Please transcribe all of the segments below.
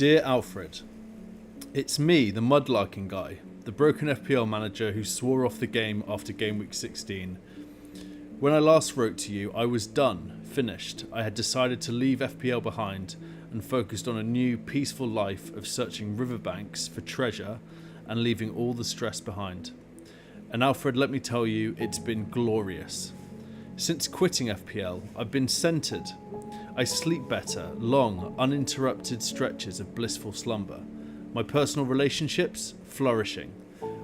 Dear Alfred, it's me, the mudlarking guy, the broken FPL manager who swore off the game after game week 16. When I last wrote to you, I was done, finished. I had decided to leave FPL behind and focused on a new, peaceful life of searching riverbanks for treasure and leaving all the stress behind. And Alfred, let me tell you, it's been glorious. Since quitting FPL, I've been centred. I sleep better, long, uninterrupted stretches of blissful slumber. My personal relationships, flourishing.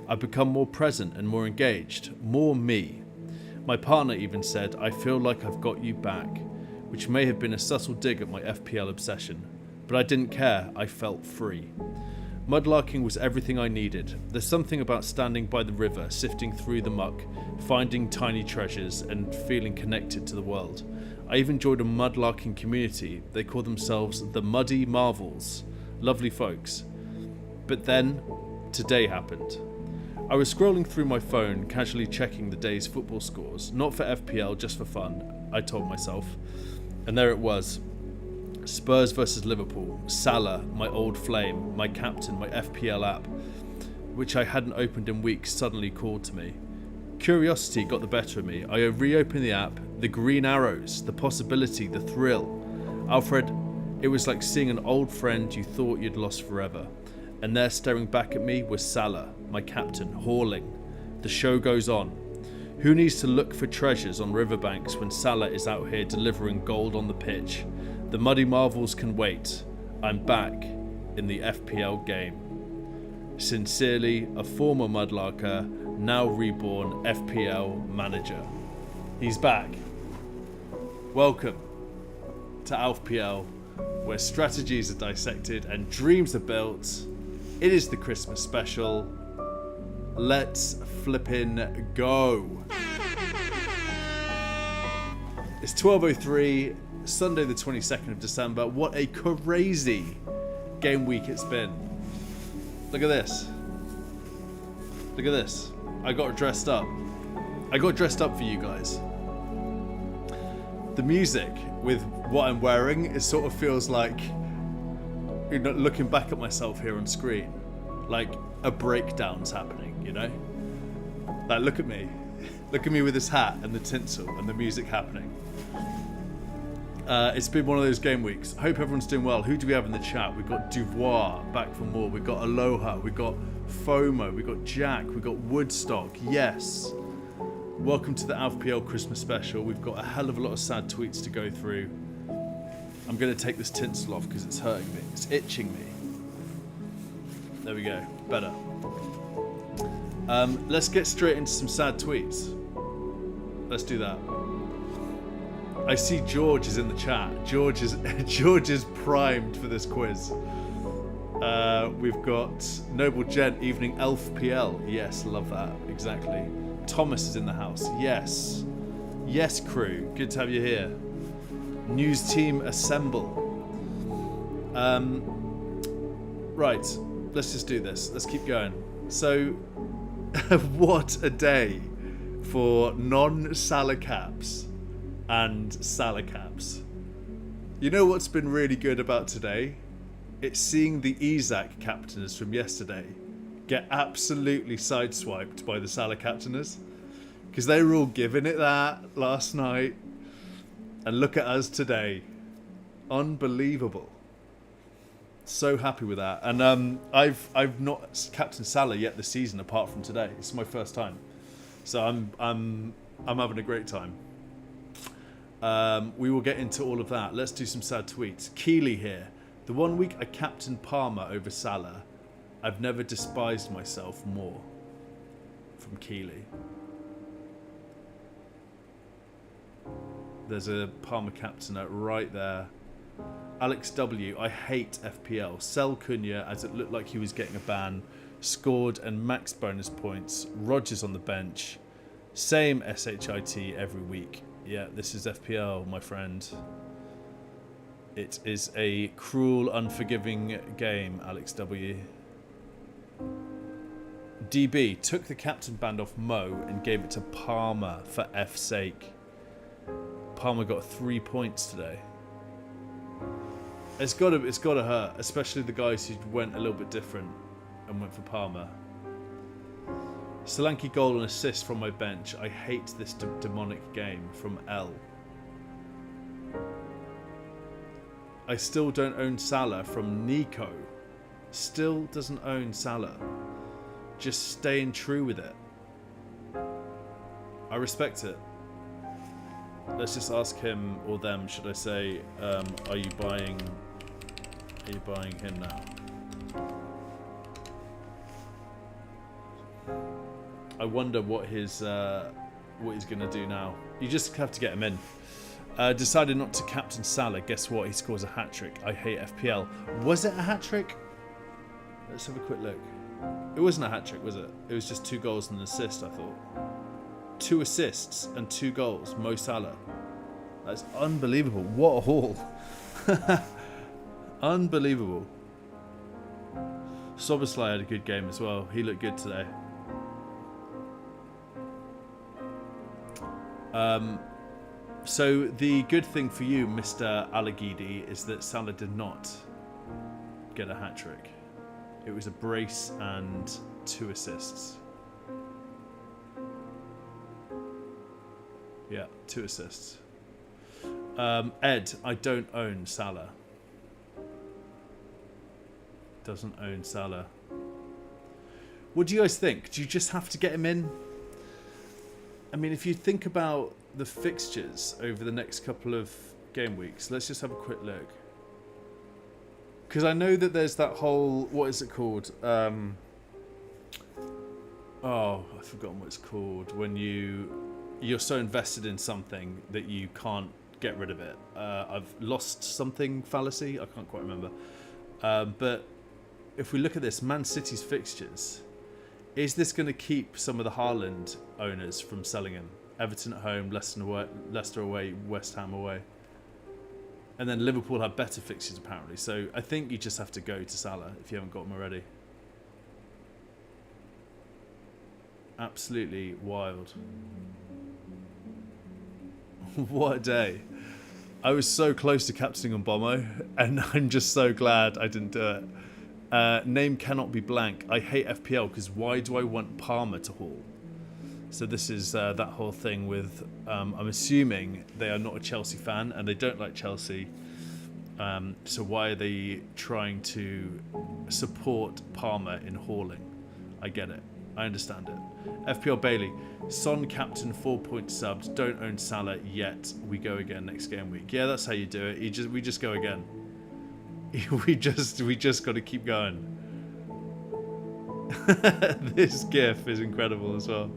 I've become more present and more engaged, more me. My partner even said, I feel like I've got you back, which may have been a subtle dig at my FPL obsession. But I didn't care, I felt free. Mudlarking was everything I needed. There's something about standing by the river, sifting through the muck, finding tiny treasures and feeling connected to the world. I even joined a mudlarking community. They call themselves the Muddy Marvels. Lovely folks. But then, today happened. I was scrolling through my phone, casually checking the day's football scores. Not for FPL, just for fun, I told myself. And there it was. Spurs versus Liverpool. Salah, my old flame, my captain, my FPL app, which I hadn't opened in weeks, suddenly called to me. Curiosity got the better of me. I reopened the app, the green arrows, the possibility, the thrill. Alfred, it was like seeing an old friend you thought you'd lost forever. And there staring back at me was Salah, my captain, hauling. The show goes on. Who needs to look for treasures on riverbanks when Salah is out here delivering gold on the pitch? The Muddy Marvels can wait. I'm back in the FPL game. Sincerely, a former mudlarker, now reborn FPL manager. He's back. Welcome to AlfPL, where strategies are dissected and dreams are built. It is the Christmas special. Let's flippin' go. It's 12:03, Sunday the 22nd of December. What a crazy game week it's been. Look at this. Look at this. I got dressed up. I got dressed up for you guys. The music with what I'm wearing, it sort of feels like, you know, looking back at myself here on screen, like a breakdown's happening, you know? Like, look at me. Look at me with this hat and the tinsel and the music happening. It's been one of those game weeks. I hope everyone's doing well. Who do we have in the chat? We've got Duvois back for more. We've got Aloha. We've got FOMO. We've got Jack. We've got Woodstock. Yes. Welcome to the AlfPL Christmas Special. We've got a hell of a lot of sad tweets to go through. I'm going to take this tinsel off because it's hurting me. It's itching me. There we go. Better. Let's get straight into some sad tweets. Let's do that. I see George is in the chat. George is primed for this quiz. We've got Noble Gent, Evening Elf PL. Yes, love that. Exactly. Thomas is in the house. Yes. Yes, crew. Good to have you here. News team assemble. Right. Let's just do this. Let's keep going. So, what a day for non-Salah caps and Salah caps. You know what's been really good about today? It's seeing the Isaac captainers from yesterday get absolutely sideswiped by the Salah captainers, because they were all giving it that last night, and look at us today. Unbelievable. So happy with that. And I've not captained Salah yet this season apart from today. It's my first time, so I'm having a great time. We will get into all of that. Let's do some sad tweets. Keely here. The 1 week I captained Palmer over Salah, I've never despised myself more. From Keely. There's a Palmer captainer right there. Alex W. I hate FPL. Sell Cunha as it looked like he was getting a ban. Scored and max bonus points. Rodgers on the bench. Same SHIT every week. Yeah, this is FPL, my friend. It is a cruel, unforgiving game, Alex W. DB took the captain band off Mo and gave it to Palmer for F's sake. Palmer got 3 points today. It's gotta hurt, especially the guys who went a little bit different and went for Palmer. Solanke goal and assist from my bench. I hate this demonic game from L. I still don't own Salah from Nico. Still doesn't own Salah. Just staying true with it. I respect it. Let's just ask him or them, should I say, are you buying him now? I wonder what he's gonna do now. You just have to get him in. Decided not to captain Salah. Guess what? He scores a hat-trick. I hate FPL. Was it a hat-trick? Let's have a quick look. It wasn't a hat-trick, was it? It was just 2 goals and an assist, I thought. 2 assists and 2 goals. Mo Salah. That's unbelievable. What a haul. Unbelievable. Soboslai had a good game as well. He looked good today. So the good thing for you, Mr. Alagidi, is that Salah did not get a hat-trick. It was a brace and 2 assists. Yeah, 2 assists. Ed, I don't own Salah. Doesn't own Salah. What do you guys think? Do you just have to get him in? I mean, if you think about the fixtures over the next couple of game weeks, let's just have a quick look. Because I know that there's that whole, what is it called? Oh, I've forgotten what it's called. When you're so invested in something that you can't get rid of it. I've lost something fallacy. I can't quite remember. But if we look at this, Man City's fixtures, is this going to keep some of the Haaland owners from selling him? Everton at home, Leicester away, West Ham away. And then Liverpool have better fixtures apparently. So I think you just have to go to Salah if you haven't got him already. Absolutely wild. What a day. I was so close to captaining Mbommo, and I'm just so glad I didn't do it. Name cannot be blank. I hate FPL because why do I want Palmer to haul? So this is that whole thing with, I'm assuming they are not a Chelsea fan and they don't like Chelsea. So why are they trying to support Palmer in hauling? I get it. I understand it. FPL Bailey, Son captain 4-point subbed. Don't own Salah yet. We go again next game week. Yeah, that's how you do it. We just go again. we just got to keep going. This GIF is incredible as well.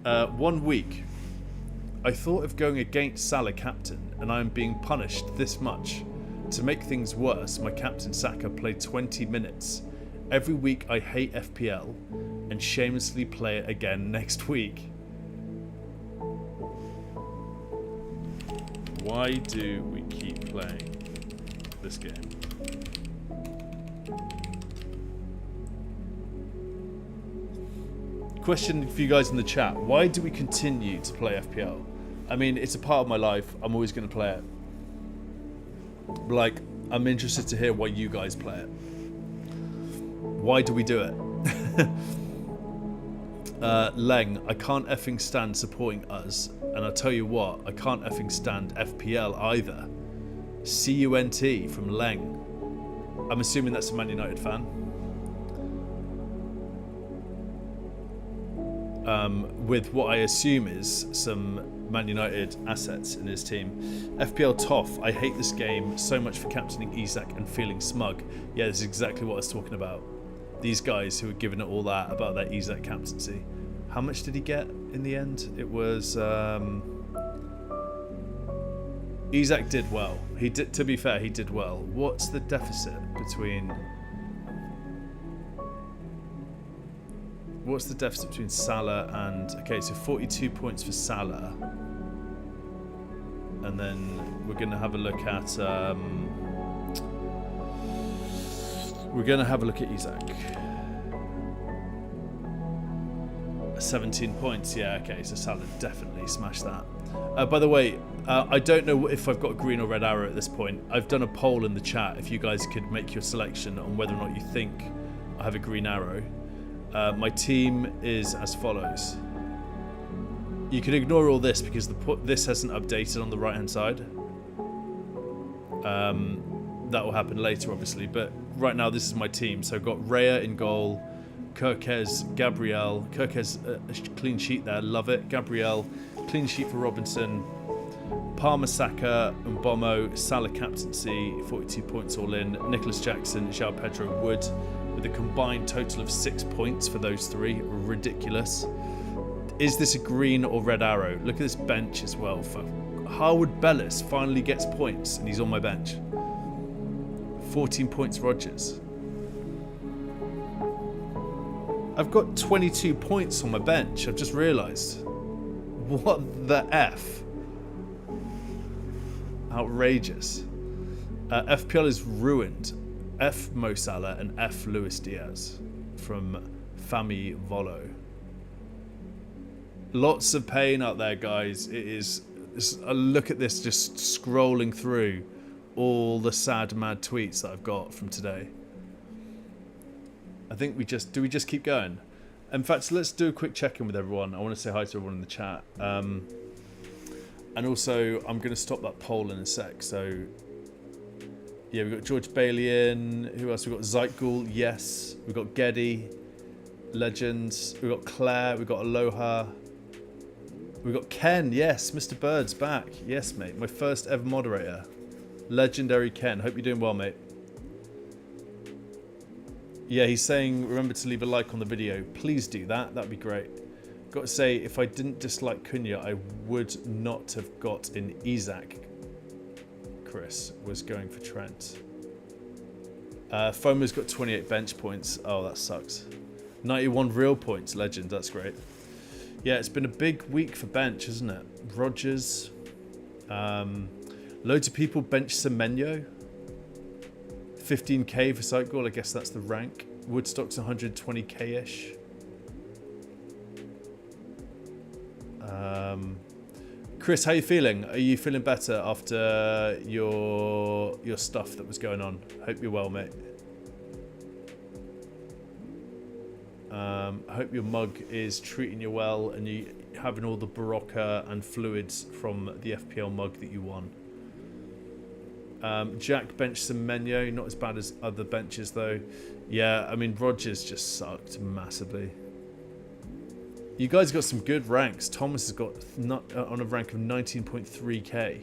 1 week. I thought of going against Salah captain, and I am being punished this much. To make things worse, my captain Saka played 20 minutes. Every week I hate FPL and shamelessly play it again next week. Why do we keep playing this game? Question for you guys in the chat. Why do we continue to play FPL? I mean, it's a part of my life. I'm always going to play it. Like, I'm interested to hear why you guys play it. Why do we do it? Leng, I can't effing stand supporting us. And I'll tell you what, I can't effing stand FPL either. CUNT from Leng. I'm assuming that's a Man United fan. With what I assume is some Man United assets in his team. FPL Toff, I hate this game so much for captaining Isak and feeling smug. Yeah, this is exactly what I was talking about. These guys who were giving it all that about their Isak captaincy. How much did he get in the end? It was... Isak did well. He did. To be fair, he did well. What's the deficit between... What's the deficit between Salah and... Okay, so 42 points for Salah. And then we're going to have a look at... we're going to have a look at Isak. 17 points. Yeah, okay, so Salah definitely smashed that. By the way, I don't know if I've got a green or red arrow at this point. I've done a poll in the chat if you guys could make your selection on whether or not you think I have a green arrow. My team is as follows. You can ignore all this because this hasn't updated on the right hand side. That will happen later, obviously, but right now this is my team. So I've got Raya in goal, Kirkez, Gabriel. Kirkez, a clean sheet there, love it. Gabriel, clean sheet for Robinson. Palmer, Saka, Mbomo, Salah captaincy, 42 points all in. Nicholas Jackson, João Pedro, Wood, with a combined total of 6 points for those three. Ridiculous. Is this a green or red arrow? Look at this bench as well. For Harwood Bellis finally gets points, and he's on my bench. 14 points, Rodgers. I've got 22 points on my bench. I've just realised. What the F? Outrageous. FPL is ruined. F Mo Salah and F Luis Diaz from Fami Volo. Lots of pain out there, guys. It is. Look at this, just scrolling through all the sad, mad tweets that I've got from today. I think we just keep going. In fact, let's do a quick check-in with everyone. I want to say hi to everyone in the chat. And also, I'm going to stop that poll in a sec. So, yeah, we've got George Bailey in. Who else? We've got Zeitgul, yes. We've got Geddy, Legends. We've got Claire. We've got Aloha. We've got Ken, yes. Mr. Bird's back. Yes, mate. My first ever moderator. Legendary Ken. Hope you're doing well, mate. Yeah, he's saying, remember to leave a like on the video. Please do that. That'd be great. Got to say, if I didn't dislike Cunha, I would not have got in Isaac. Chris was going for Trent. Foma's got 28 bench points. Oh, that sucks. 91 real points. Legend. That's great. Yeah, it's been a big week for bench, hasn't it? Rodgers. Loads of people bench Semenyo. 15k for site goal. I guess that's the rank. Woodstock's 120k-ish. Chris, how are you feeling? Are you feeling better after your stuff that was going on? Hope you're well, mate. I hope your mug is treating you well and you having all the Barocca and fluids from the FPL mug that you won. Jack benched Semenyo, not as bad as other benches though. Yeah, I mean Rodgers just sucked massively. You guys got some good ranks. Thomas has got on a rank of 19.3k.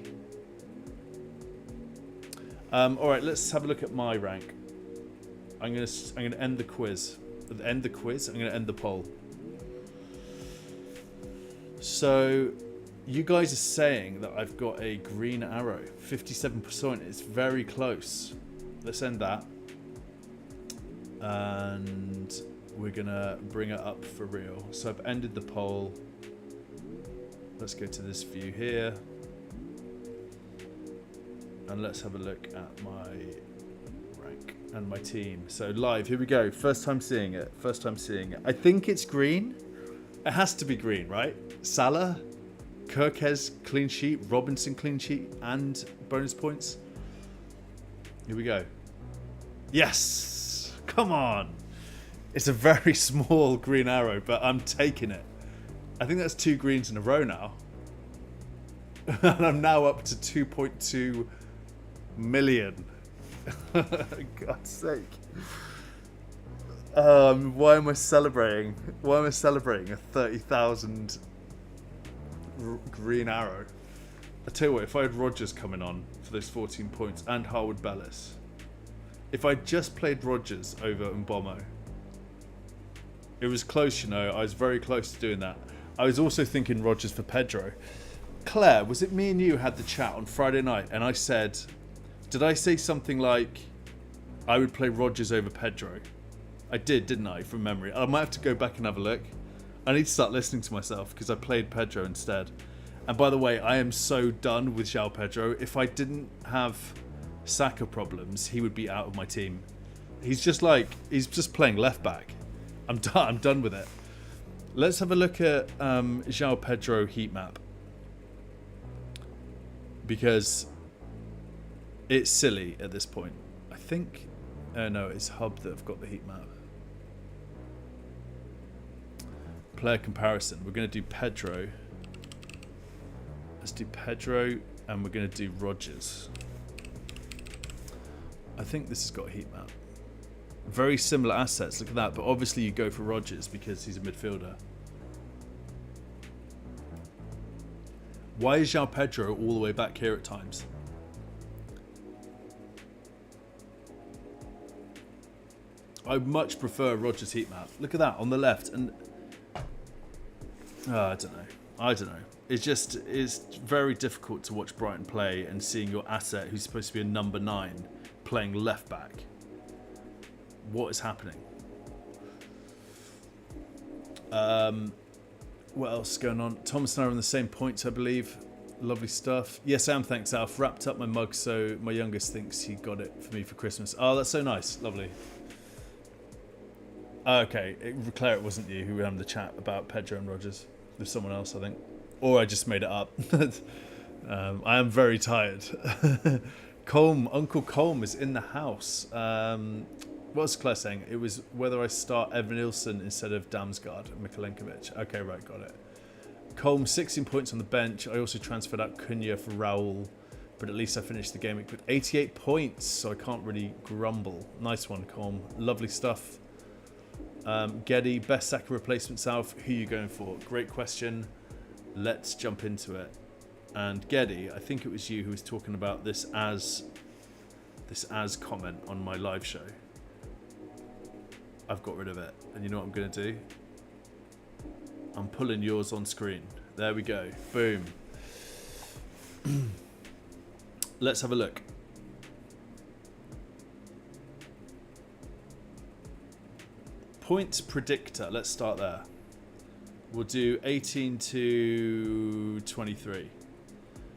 All right, let's have a look at my rank. I'm gonna end the quiz. End the quiz. I'm gonna end the poll. So, you guys are saying that I've got a green arrow. 57%. It's very close. Let's end that. And we're gonna bring it up for real. So I've ended the poll. Let's go to this view here. And let's have a look at my rank and my team. So live, here we go. First time seeing it. First time seeing it. I think it's green. It has to be green, right? Salah, Kirkez clean sheet, Robinson clean sheet, and bonus points. Here we go. Yes! Come on! It's a very small green arrow, but I'm taking it. I think that's 2 greens in a row now. And I'm now up to 2.2 million. God's sake. Why am I celebrating? Why am I celebrating a 30,000 green arrow? I tell you what, if I had Rodgers coming on for those 14 points and Harwood Bellis, if I just played Rodgers over Mbomo, it was close, you know. I was very close to doing that. I was also thinking Rodgers for Pedro. Claire, was it me and you had the chat on Friday night and I said, did I say something like I would play Rodgers over Pedro? I did, didn't I, from memory? I might have to go back and have a look. I need to start listening to myself because I played Pedro instead. And by the way, I am so done with João Pedro. If I didn't have Saka problems, he would be out of my team. He's just playing left back. I'm done with it. Let's have a look at João Pedro heat map. Because it's silly at this point. I think... no, it's Hub that have got the heat map. Player comparison. We're going to do Pedro. Let's do Pedro, and we're going to do Rodgers. I think this has got a heat map. Very similar assets, look at that. But obviously you go for Rodgers because he's a midfielder. Why is João Pedro all the way back here at times? I much prefer Rodgers' heat map. Look at that on the left. And I don't know. It's very difficult to watch Brighton play and seeing your asset, who's supposed to be a number 9, playing left back. What is happening? What else is going on? Thomas and I are on the same points, I believe. Lovely stuff. Yes, Sam, thanks, Alf. Wrapped up my mug, so my youngest thinks he got it for me for Christmas. Oh, that's so nice. Lovely. Okay, Claire, it wasn't you who were having the chat about Pedro and Rodgers. There's someone else, I think. Or I just made it up. I am very tired. Uncle Colm is in the house. What was Claire saying? It was whether I start Evan Nilsson instead of Damsgaard and Mikalenkovic. Okay, right, got it. Colm, 16 points on the bench. I also transferred out Cunha for Raul, but at least I finished the game week with 88 points, so I can't really grumble. Nice one, Colm. Lovely stuff. Geddy, best Saka replacement, South. Who are you going for? Great question. Let's jump into it. And Geddy, I think it was you who was talking about this as comment on my live show. I've got rid of it. And you know what I'm going to do? I'm pulling yours on screen. There we go. Boom. Let's have a look. Points predictor. Let's start there. We'll do 18 to 23.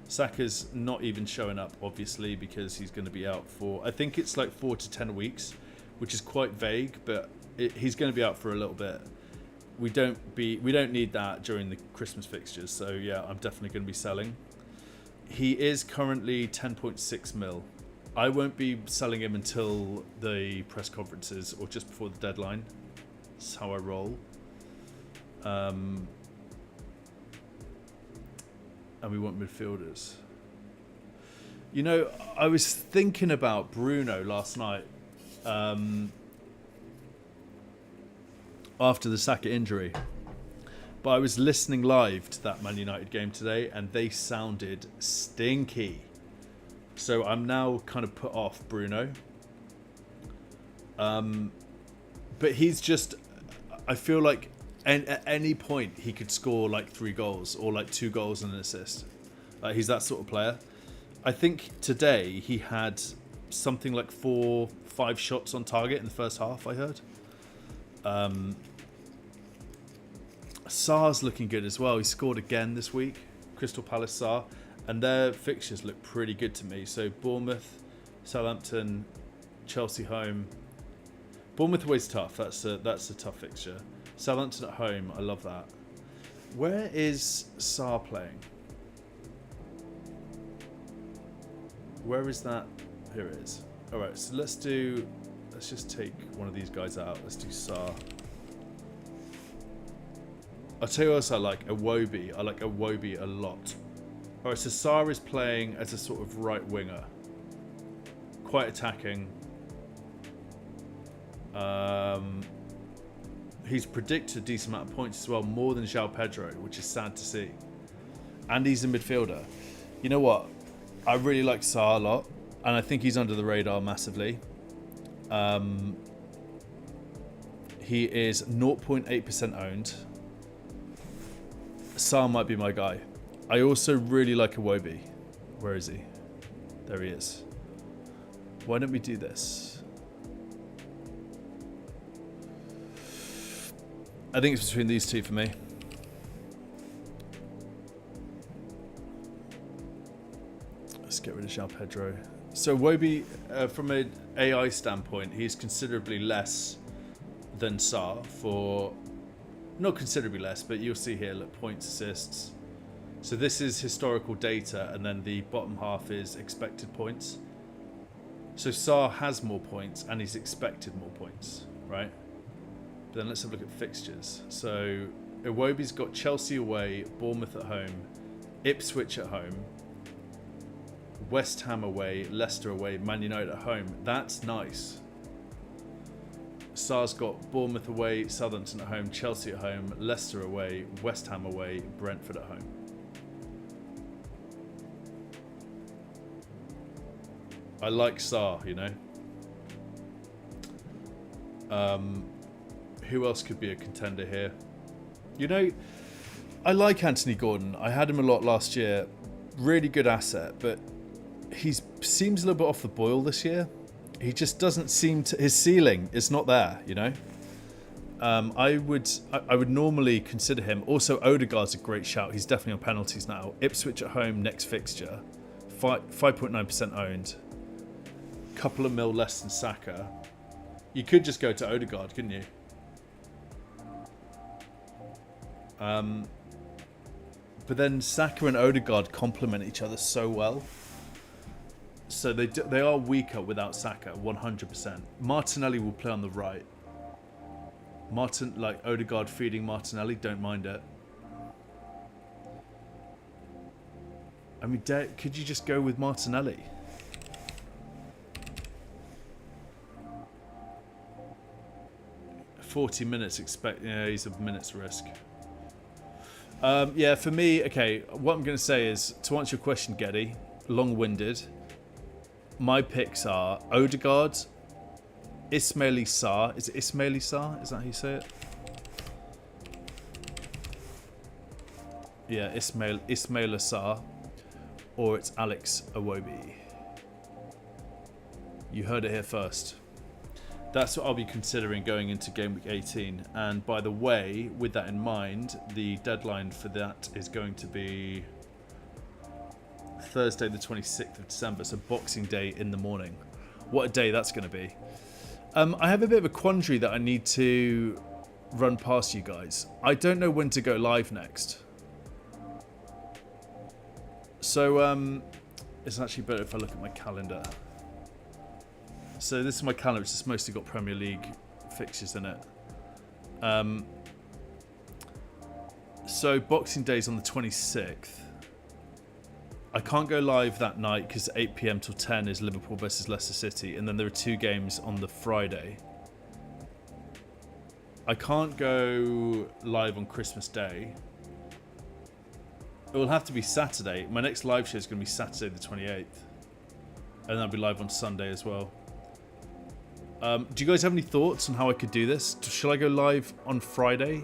Saka's not even showing up, obviously, because he's going to be out for, I think it's like 4 to 10 weeks, which is quite vague, but he's going to be out for a little bit. We don't need that during the Christmas fixtures, so yeah, I'm definitely going to be selling. He is currently 10.6 mil. I won't be selling him until the press conferences or just before the deadline. That's how I roll. And we want midfielders. You know, I was thinking about Bruno last night after the Saka injury. But I was listening live to that Man United game today and they sounded stinky. So I'm now kind of put off Bruno. But he's just... I feel like at any point he could score like 3 goals or like 2 goals and an assist. He's that sort of player. I think today he had something like 4-5 shots on target in the first half, I heard. Sarr's looking good as well. He scored again this week. Crystal Palace Sarr. And their fixtures look pretty good to me. So Bournemouth, Southampton, Chelsea home. Bournemouth away's tough. That's a tough fixture. Southampton at home. I love that. Where is Sarr playing? Where is that? Here it is. All right. So let's just take one of these guys out. Let's do Sarr. I'll tell you what else I like. Iwobi. I like Iwobi a lot. All right. So Sarr is playing as a sort of right winger. Quite attacking. He's predicted a decent amount of points as well, more than João Pedro, which is sad to see. And he's a midfielder. You know what? I really like Sarr a lot, and I think he's under the radar massively. He is 0.8% owned. Sarr might be my guy. I also really like Iwobi. Where is he? There he is. Why don't we do this? I think it's between these two for me. Let's get rid of João Pedro. So Iwobi, from an AI standpoint, he's considerably less than Sarr for Not considerably less, but you'll see here, look, points, assists. So this is historical data, and then the bottom half is expected points. So Sarr has more points, and he's expected more points, right? But then let's have a look at fixtures. So Iwobi's got Chelsea away, Bournemouth at home, Ipswich at home, West Ham away, Leicester away, Man United at home. That's nice. Sarr's got Bournemouth away, Southampton at home, Chelsea at home, Leicester away, West Ham away, Brentford at home. I like Sarr, you know. Who else could be a contender here? You know, I like Anthony Gordon. I had him a lot last year. Really good asset, but he seems a little bit off the boil this year. He just doesn't seem to. His ceiling is not there, you know. I would normally consider him. Also, Odegaard's a great shout. He's definitely on penalties now. Ipswich at home next fixture, 5.9% owned. Couple of mil less than Saka. You could just go to Odegaard, couldn't you? But then Saka and Odegaard complement each other so well. So they are weaker without Saka, 100%. Martinelli will play on the right. Like Odegaard feeding Martinelli, don't mind it. I mean, could you just go with Martinelli? $40 minutes he's a minute's risk. Yeah, for me, okay, what I'm going to say is, to answer your question, Geddy, long-winded, my picks are Odegaard, Ismaili Sarr. Is it Ismaili Sarr? Is that how you say it? Yeah, Ismaila Sarr, or it's Alex Iwobi. You heard it here first. That's what I'll be considering going into game week 18. And by the way, with that in mind, the deadline for that is going to be Thursday the 26th of December, so Boxing Day in the morning. What a day that's going to be. I have a bit of a quandary that I need to run past you guys. I don't know when to go live next. So it's actually better if I look at my calendar. So this is my calendar, it's just mostly got Premier League fixtures in it. So Boxing Day's on the 26th. I can't go live that night because 8 PM till 10 is Liverpool versus Leicester City, and then there are 2 games on the Friday. I can't go live on Christmas Day. It will have to be Saturday. My next live show is going to be Saturday the 28th. And I'll be live on Sunday as well. Do you guys have any thoughts on how I could do this? Shall I go live on Friday?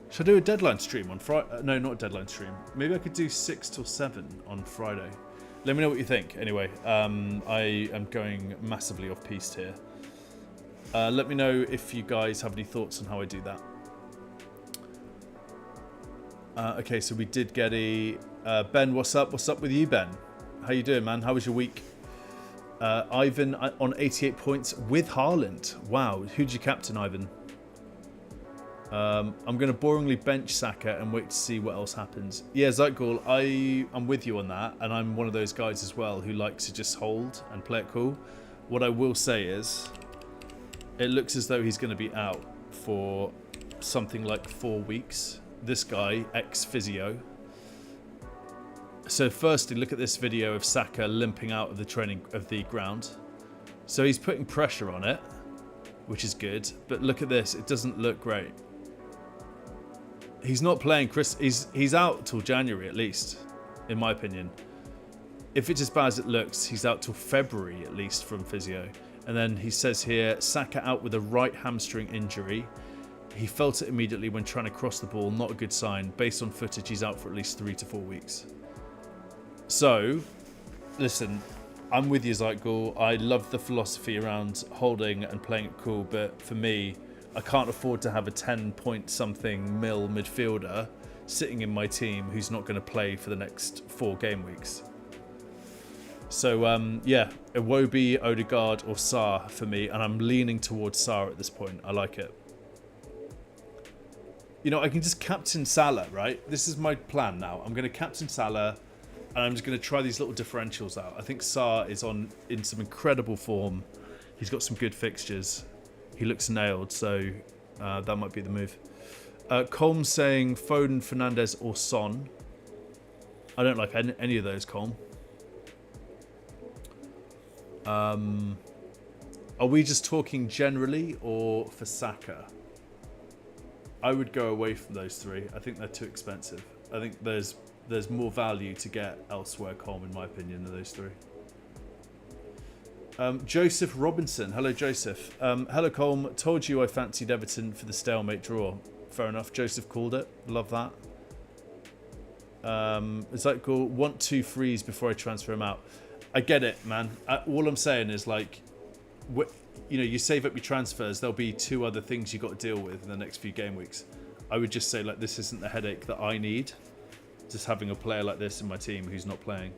Should I do a deadline stream on Friday? No, not a deadline stream. Maybe I could do 6 till 7 on Friday. Let me know what you think. Anyway, I am going massively off-piste here. Let me know if you guys have any thoughts on how I do that. Okay, so we did get a... Ben, what's up? What's up with you, Ben? How you doing, man? How was your week? Ivan on 88 points with Haaland. Wow, who'd you captain, Ivan? I'm going to boringly bench Saka and wait to see what else happens. Yeah, Zeitgul, I'm with you on that, and I'm one of those guys as well who likes to just hold and play it cool. What I will say is, it looks as though he's going to be out for something like 4 weeks. This guy, ex-physio. So firstly, look at this video of Saka limping out of the ground. So he's putting pressure on it, which is good. But look at this, it doesn't look great. He's not playing he's out till January at least, in my opinion. If it's as bad as it looks, he's out till February at least from physio. And then he says here, Saka out with a right hamstring injury. He felt it immediately when trying to cross the ball, not a good sign. Based on footage, he's out for at least 3 to 4 weeks. So, listen, I'm with you, Zeitgul. I love the philosophy around holding and playing it cool, but for me, I can't afford to have a 10-point-something mil midfielder sitting in my team who's not going to play for the next 4 game weeks. So, yeah, Iwobi, Odegaard or Sarr for me, and I'm leaning towards Sarr at this point. I like it. You know, I can just captain Salah, right? This is my plan now. I'm going to captain Salah, and I'm just going to try these little differentials out. I think Salah is in some incredible form. He's got some good fixtures. He looks nailed, so that might be the move. Colm saying Foden, Fernandes, or Son. I don't like any of those, Colm. Are we just talking generally or for Saka? I would go away from those three. I think they're too expensive. I think there's more value to get elsewhere, Colm, in my opinion, than those three. Joseph Robinson. Hello, Joseph. Hello, Colm. Told you I fancied Everton for the stalemate draw. Fair enough. Joseph called it. Love that. Is that cool? Want 2 frees before I transfer him out. I get it, man. All I'm saying is, like, you know, you save up your transfers, there'll be 2 other things you got to deal with in the next few game weeks. I would just say, like, this isn't the headache that I need. Just having a player like this in my team who's not playing.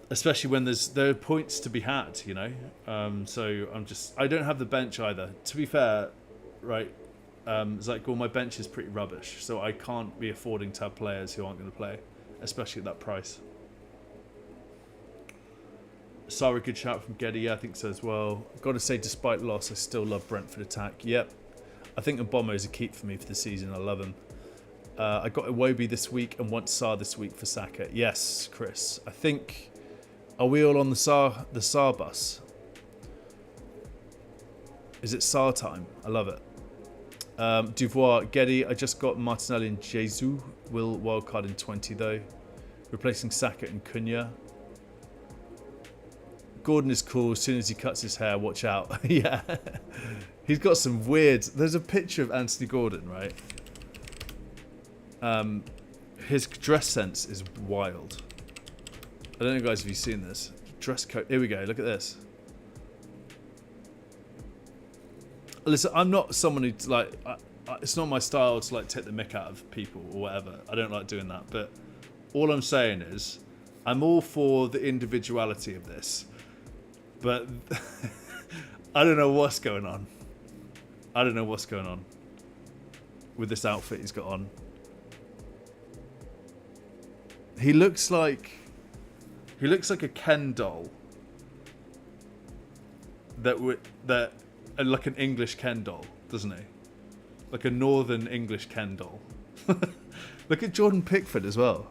Especially when there are points to be had, you know. So I don't have the bench either. To be fair, right, it's like, well, my bench is pretty rubbish, so I can't be affording to have players who aren't going to play, especially at that price. Sorry, good shout from Getty. Yeah, I think so as well. Got to say, despite loss, I still love Brentford attack. Yep. I think Mboma is a keep for me for the season. I love him. I got Iwobi this week and want Sarr this week for Saka. Yes, Chris. I think... Are we all on the Sarr bus? Is it Sarr time? I love it. Duvois, Getty. I just got Martinelli and Jesus. Will wildcard in 20 though. Replacing Saka and Cunha. Gordon is cool. As soon as he cuts his hair, watch out. Yeah. He's got some weird... There's a picture of Anthony Gordon, right? His dress sense is wild. I don't know, guys, if you've seen this. Dress code. Here we go. Look at this. Listen, I'm not someone who, like... it's not my style to, like, take the mick out of people or whatever. I don't like doing that. But all I'm saying is, I'm all for the individuality of this. But I don't know what's going on. I don't know what's going on with this outfit he's got on. He looks like a Ken doll. Like an English Ken doll, doesn't he? Like a northern English Ken doll. Look at Jordan Pickford as well.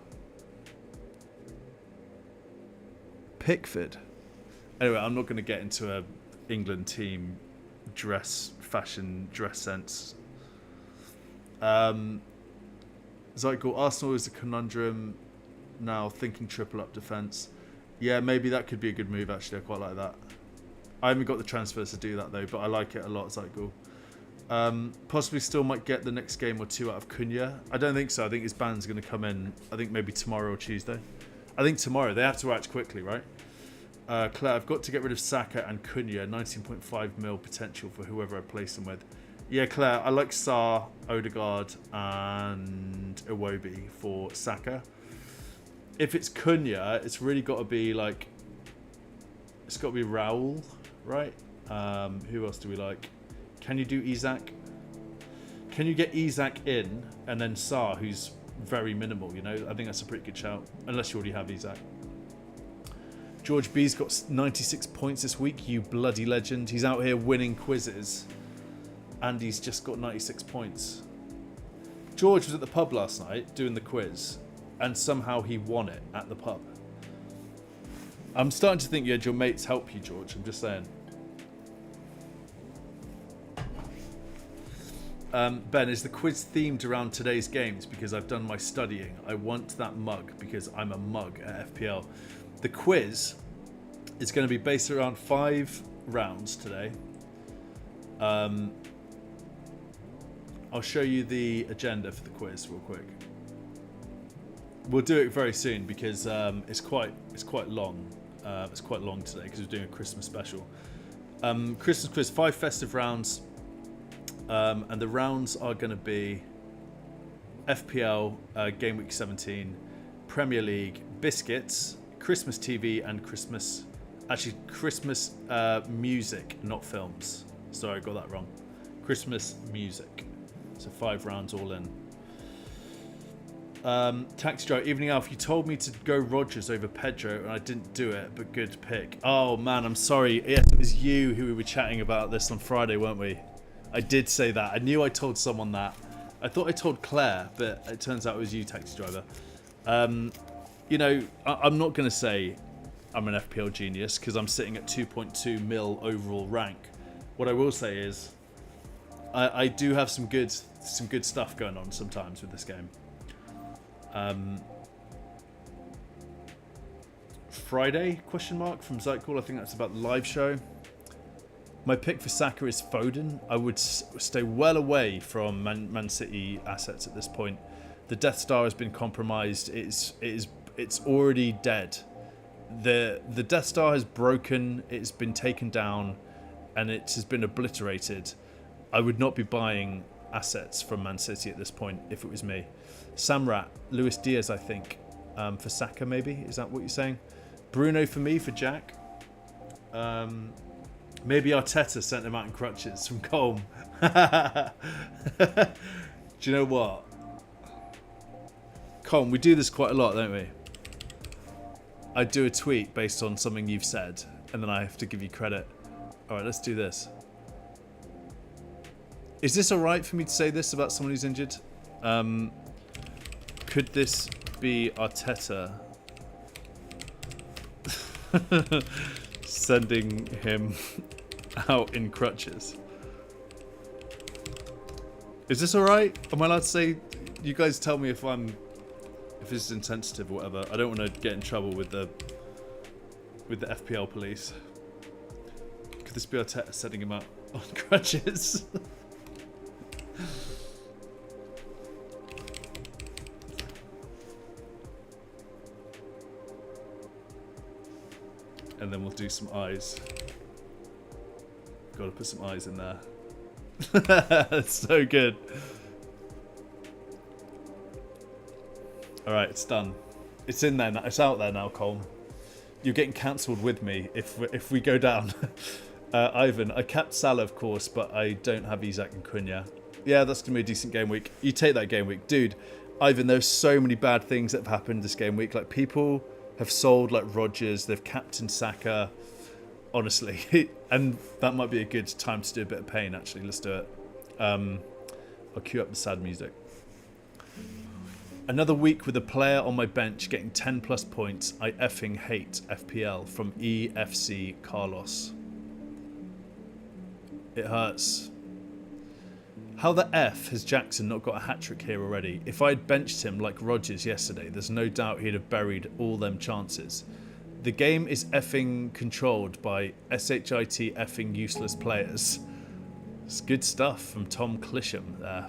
Pickford. Anyway, I'm not going to get into a England team fashion dress sense. Zykel, Arsenal is a conundrum now, thinking triple up defence. Yeah, maybe that could be a good move, actually. I quite like that. I haven't got the transfers to do that, though, but I like it a lot, Zykel. Possibly still might get the next game or 2 out of Cunha. I don't think so. I think his ban's going to come in, I think maybe tomorrow or Tuesday. I think tomorrow. They have to act quickly, right? Claire, I've got to get rid of Saka and Cunha. 19.5 mil potential for whoever I place them with. Yeah, Claire, I like Sarr, Odegaard, and Iwobi for Saka. If it's Cunha, it's really got to be like... It's got to be Raul, right? Who else do we like? Can you do Isak? Can you get Isak in and then Sarr, who's very minimal, you know? I think that's a pretty good shout. Unless you already have Isak. George B's got 96 points this week, you bloody legend. He's out here winning quizzes. And he's just got 96 points. George was at the pub last night doing the quiz. And somehow he won it at the pub. I'm starting to think you had your mates help you, George. I'm just saying. Ben, is the quiz themed around today's games? Because I've done my studying. I want that mug because I'm a mug at FPL. The quiz is going to be based around 5 rounds today. I'll show you the agenda for the quiz real quick. We'll do it very soon because it's quite long. It's quite long today because we're doing a Christmas special. Christmas quiz, 5 festive rounds, and the rounds are going to be FPL Game Week 17, Premier League, biscuits, Christmas TV, and Christmas music, not films. Sorry, I got that wrong. Christmas music. So 5 rounds all in. Taxi driver, evening Alf, you told me to go Rodgers over Pedro and I didn't do it, but good pick. Oh man, I'm sorry. Yes, it was you who we were chatting about this on Friday, weren't we? I did say that. I knew I told someone that. I thought I told Claire, but it turns out it was you, taxi driver. You know, I'm not going to say I'm an FPL genius because I'm sitting at 2.2 mil overall rank. What I will say is I do have some good stuff going on sometimes with this game. Friday, question mark, from Zycall. I think that's about the live show. My pick for Saka is Foden. I would stay well away from Man City assets at this point. The Death Star has been compromised. It's already dead. The Death Star has broken. It's been taken down, and it has been obliterated. I would not be buying assets from Man City at this point if it was me. Samrat, Luis Diaz, I think, for Saka maybe. Is that what you're saying? Bruno for me, for Jack. Maybe Arteta sent him out in crutches from Colm. Do you know what? Colm, we do this quite a lot, don't we? I do a tweet based on something you've said, and then I have to give you credit. Alright, let's do this. Is this alright for me to say this about someone who's injured? Could this be Arteta sending him out in crutches? Is this alright? Am I allowed to say? You guys tell me if this is insensitive or whatever. I don't want to get in trouble with the FPL police. Could this be Arteta sending him out on crutches? And then we'll do some eyes. Gotta put some eyes in there. That's so good. Alright, it's done. It's in there now. It's out there now, Colm. You're getting cancelled with me if we go down. Ivan, I capped Salah, of course, but I don't have Isak and Cunha. Yeah, that's going to be a decent game week. You take that game week. Dude, Ivan, there's so many bad things that have happened this game week. Like, people have sold, like, Rodgers. They've captained Saka. Honestly. And that might be a good time to do a bit of pain, actually. Let's do it. I'll cue up the sad music. Another week with a player on my bench getting 10 plus points. I effing hate FPL, from EFC Carlos. It hurts. How the F has Jackson not got a hat-trick here already? If I had benched him like Rodgers yesterday, there's no doubt he'd have buried all them chances. The game is effing controlled by SHIT effing useless players. It's good stuff from Tom Clisham there.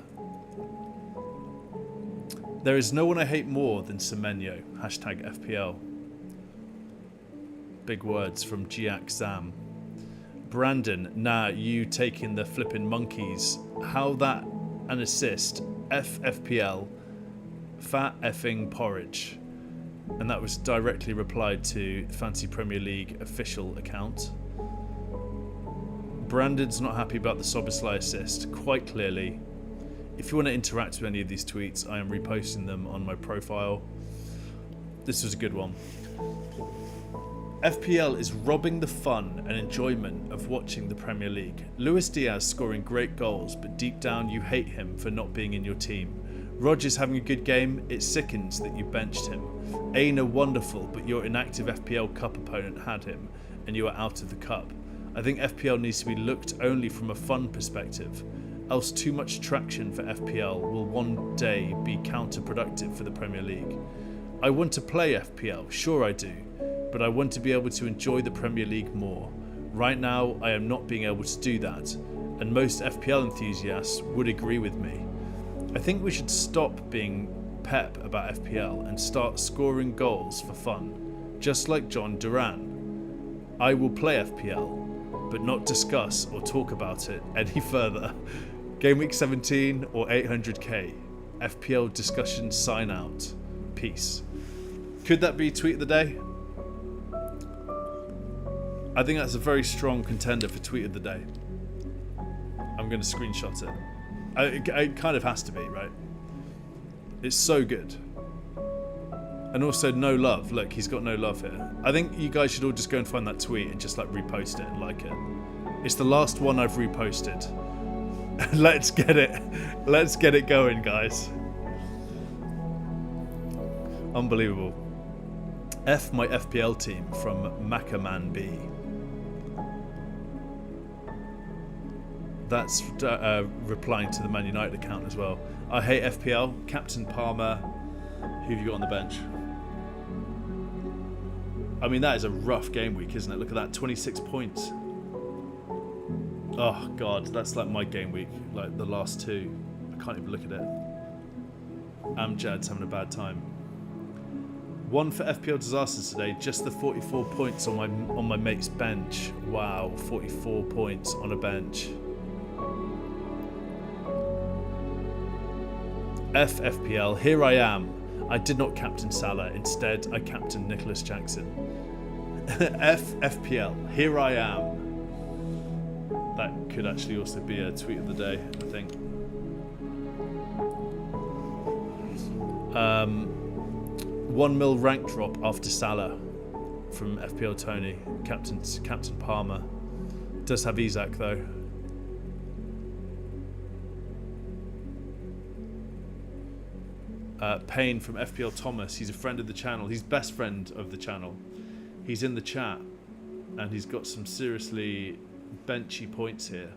There is no one I hate more than Semenyo. Hashtag FPL. Big words from Giak Zam. Brandon, nah, you taking the flipping monkeys. How that an assist? FPL. Fat effing porridge. And that was directly replied to Fantasy Premier League official account. Brandon's not happy about the Soboslai assist, quite clearly. If you want to interact with any of these tweets, I am reposting them on my profile. This was a good one. FPL is robbing the fun and enjoyment of watching the Premier League. Luis Diaz scoring great goals, but deep down you hate him for not being in your team. Rodgers having a good game, it sickens that you benched him. Aina wonderful, but your inactive FPL Cup opponent had him, and you are out of the Cup. I think FPL needs to be looked only from a fun perspective. Else too much traction for FPL will one day be counterproductive for the Premier League. I want to play FPL, sure I do, but I want to be able to enjoy the Premier League more. Right now, I am not being able to do that, and most FPL enthusiasts would agree with me. I think we should stop being pep about FPL and start scoring goals for fun, just like John Duran. I will play FPL, but not discuss or talk about it any further. Game week 17 or 800k. FPL discussion sign out. Peace. Could that be tweet of the day? I think that's a very strong contender for tweet of the day. I'm going to screenshot it. It kind of has to be, right? It's so good. And also no love. Look, he's got no love here. I think you guys should all just go and find that tweet and just like repost it and like it. It's the last one I've reposted. Let's get it. Let's get it going, guys. Unbelievable. F my FPL team from Macaman B. That's replying to the Man United account as well. I hate FPL. Captain Palmer. Who have you got on the bench? I mean, that is a rough game week, isn't it? Look at that, 26 points. Oh, God, that's like my game week, like the last two. I can't even look at it. Amjad's having a bad time. One for FPL Disasters today, just the 44 points on my mate's bench. Wow, 44 points on a bench. FPL, here I am. I did not captain Salah. Instead, I captained Nicholas Jackson. FPL, here I am. That could actually also be a tweet of the day, I think. 1 mil rank drop after Salah from FPL Tony. Captain Palmer. Does have Isaac though. Payne from FPL Thomas. He's a friend of the channel. He's best friend of the channel. He's in the chat and he's got some seriously benchy points here.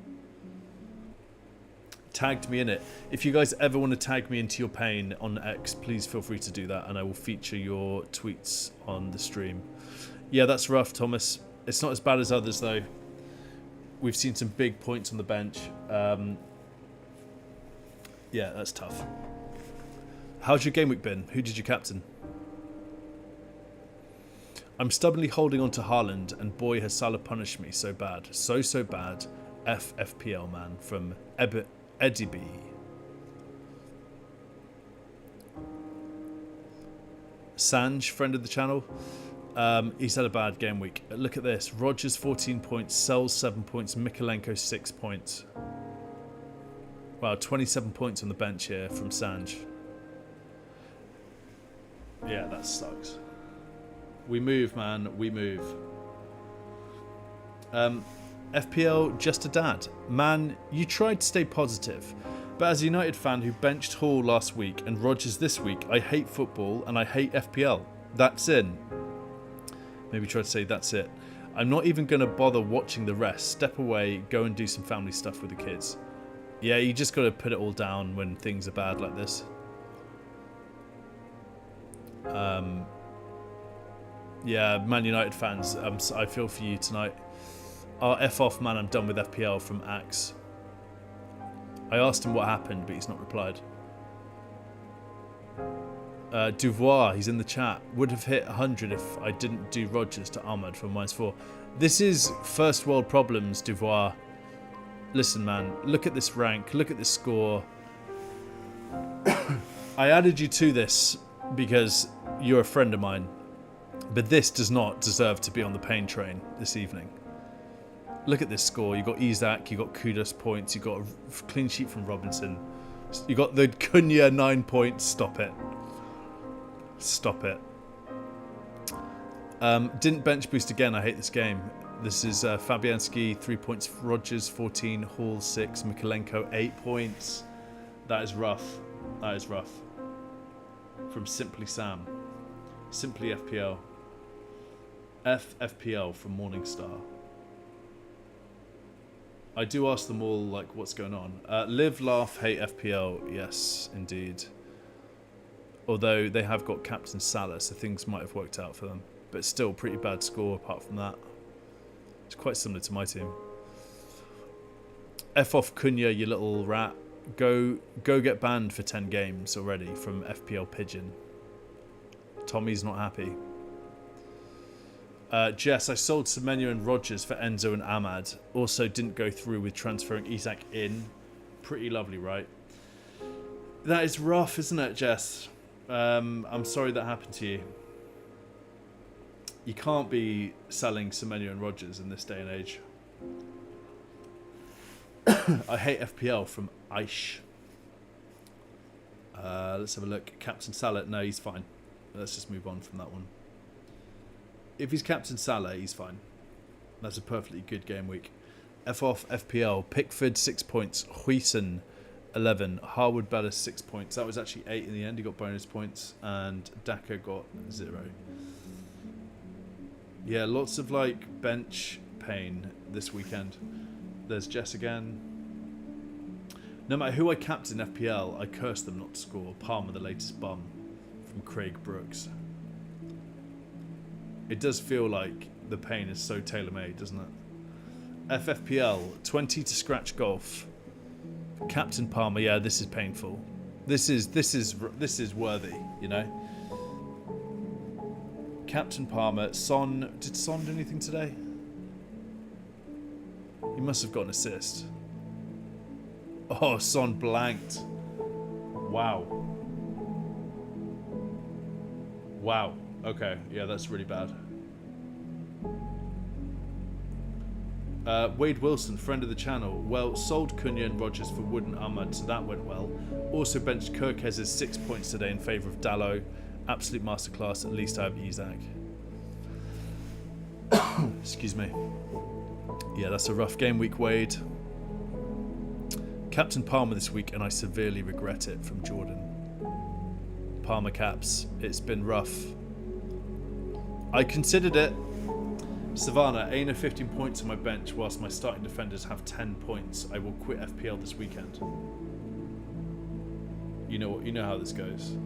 Tagged me in it. If you guys ever want to tag me into your Payne on X, please feel free to do that and I will feature your tweets on the stream. Yeah, that's rough, Thomas. It's not as bad as others though. We've seen some big points on the bench. Yeah, that's tough. How's your game week been? Who did you captain? I'm stubbornly holding on to Haaland, and boy has Salah punished me so bad. So bad. FPL man from Eddie B. Sanj, friend of the channel. He's had a bad game week. Look at this. Rodgers 14 points, Sells 7 points, Mikolenko 6 points. Wow, 27 points on the bench here from Sanj. Yeah, that sucks. We move, man. We move. FPL just a dad. Man, you tried to stay positive. But as a United fan who benched Hall last week and Rodgers this week, I hate football and I hate FPL. That's in. Maybe try to say that's it. I'm not even going to bother watching the rest. Step away, go and do some family stuff with the kids. Yeah, you just got to put it all down when things are bad like this. Yeah, Man United fans, I feel for you tonight. F off, man, I'm done with FPL from Axe. I asked him what happened, but he's not replied. Duvois, he's in the chat. Would have hit 100 if I didn't do Rodgers to Ahmad for -4. This is first world problems, Duvois. Listen, man, look at this rank, look at this score. I added you to this because you're a friend of mine. But this does not deserve to be on the pain train this evening. Look at this score. You got Isaac, you got Kudos points, you got a clean sheet from Robinson. You got the Cunha 9 points. Stop it. Stop it. Didn't bench boost again. I hate this game. This is Fabianski 3 points, Rodgers 14, Hall 6, Mikolenko 8 points. That is rough. That is rough. From Simply Sam. Simply FPL. FPL from Morningstar. I do ask them all, like, what's going on. Live, laugh, hate FPL. Yes, indeed. Although they have got Captain Salah, so things might have worked out for them. But still, pretty bad score apart from that. It's quite similar to my team. F off Cunha, you little rat. Go get banned for 10 games already from FPL Pigeon. Tommy's not happy. Jess, I sold Semenyo and Rodgers for Enzo and Ahmad. Also didn't go through with transferring Isaac in. Pretty lovely, right? That is rough, isn't it, Jess? I'm sorry that happened to you. You can't be selling Semenyo and Rodgers in this day and age. I hate FPL from Aish. Let's have a look. Captain Salah. No, he's fine. Let's just move on from that one. If he's Captain Salah, he's fine. That's a perfectly good game week. F off FPL. Pickford 6 points. Huijsen 11. Harwood Bellis 6 points. That was actually 8 in the end. He got bonus points. And Daka got 0. Yeah, lots of like bench pain this weekend. There's Jess again. No matter who I captain in FPL, I curse them not to score. Palmer, the latest bum, from Craig Brooks. It does feel like the pain is so tailor-made, doesn't it? FFPL, 20 to scratch golf. Captain Palmer, yeah, this is painful. This is worthy, you know. Captain Palmer, Son. Did Son do anything today? He must have got an assist. Oh, Son blanked. Wow. Wow. Okay, yeah, that's really bad. Wade Wilson, friend of the channel. Well, sold Cunha and Rogers for Wood and Ahmad, so that went well. Also benched Kirkez's 6 points today in favour of Dallo. Absolute masterclass. At least I have Isaac. Excuse me. Yeah, that's a rough game week, Wade. Captain Palmer this week, and I severely regret it, from Jordan. Palmer caps. It's been rough. I considered it. Savannah, Aina 15 points on my bench whilst my starting defenders have 10 points. I will quit FPL this weekend. You know how this goes.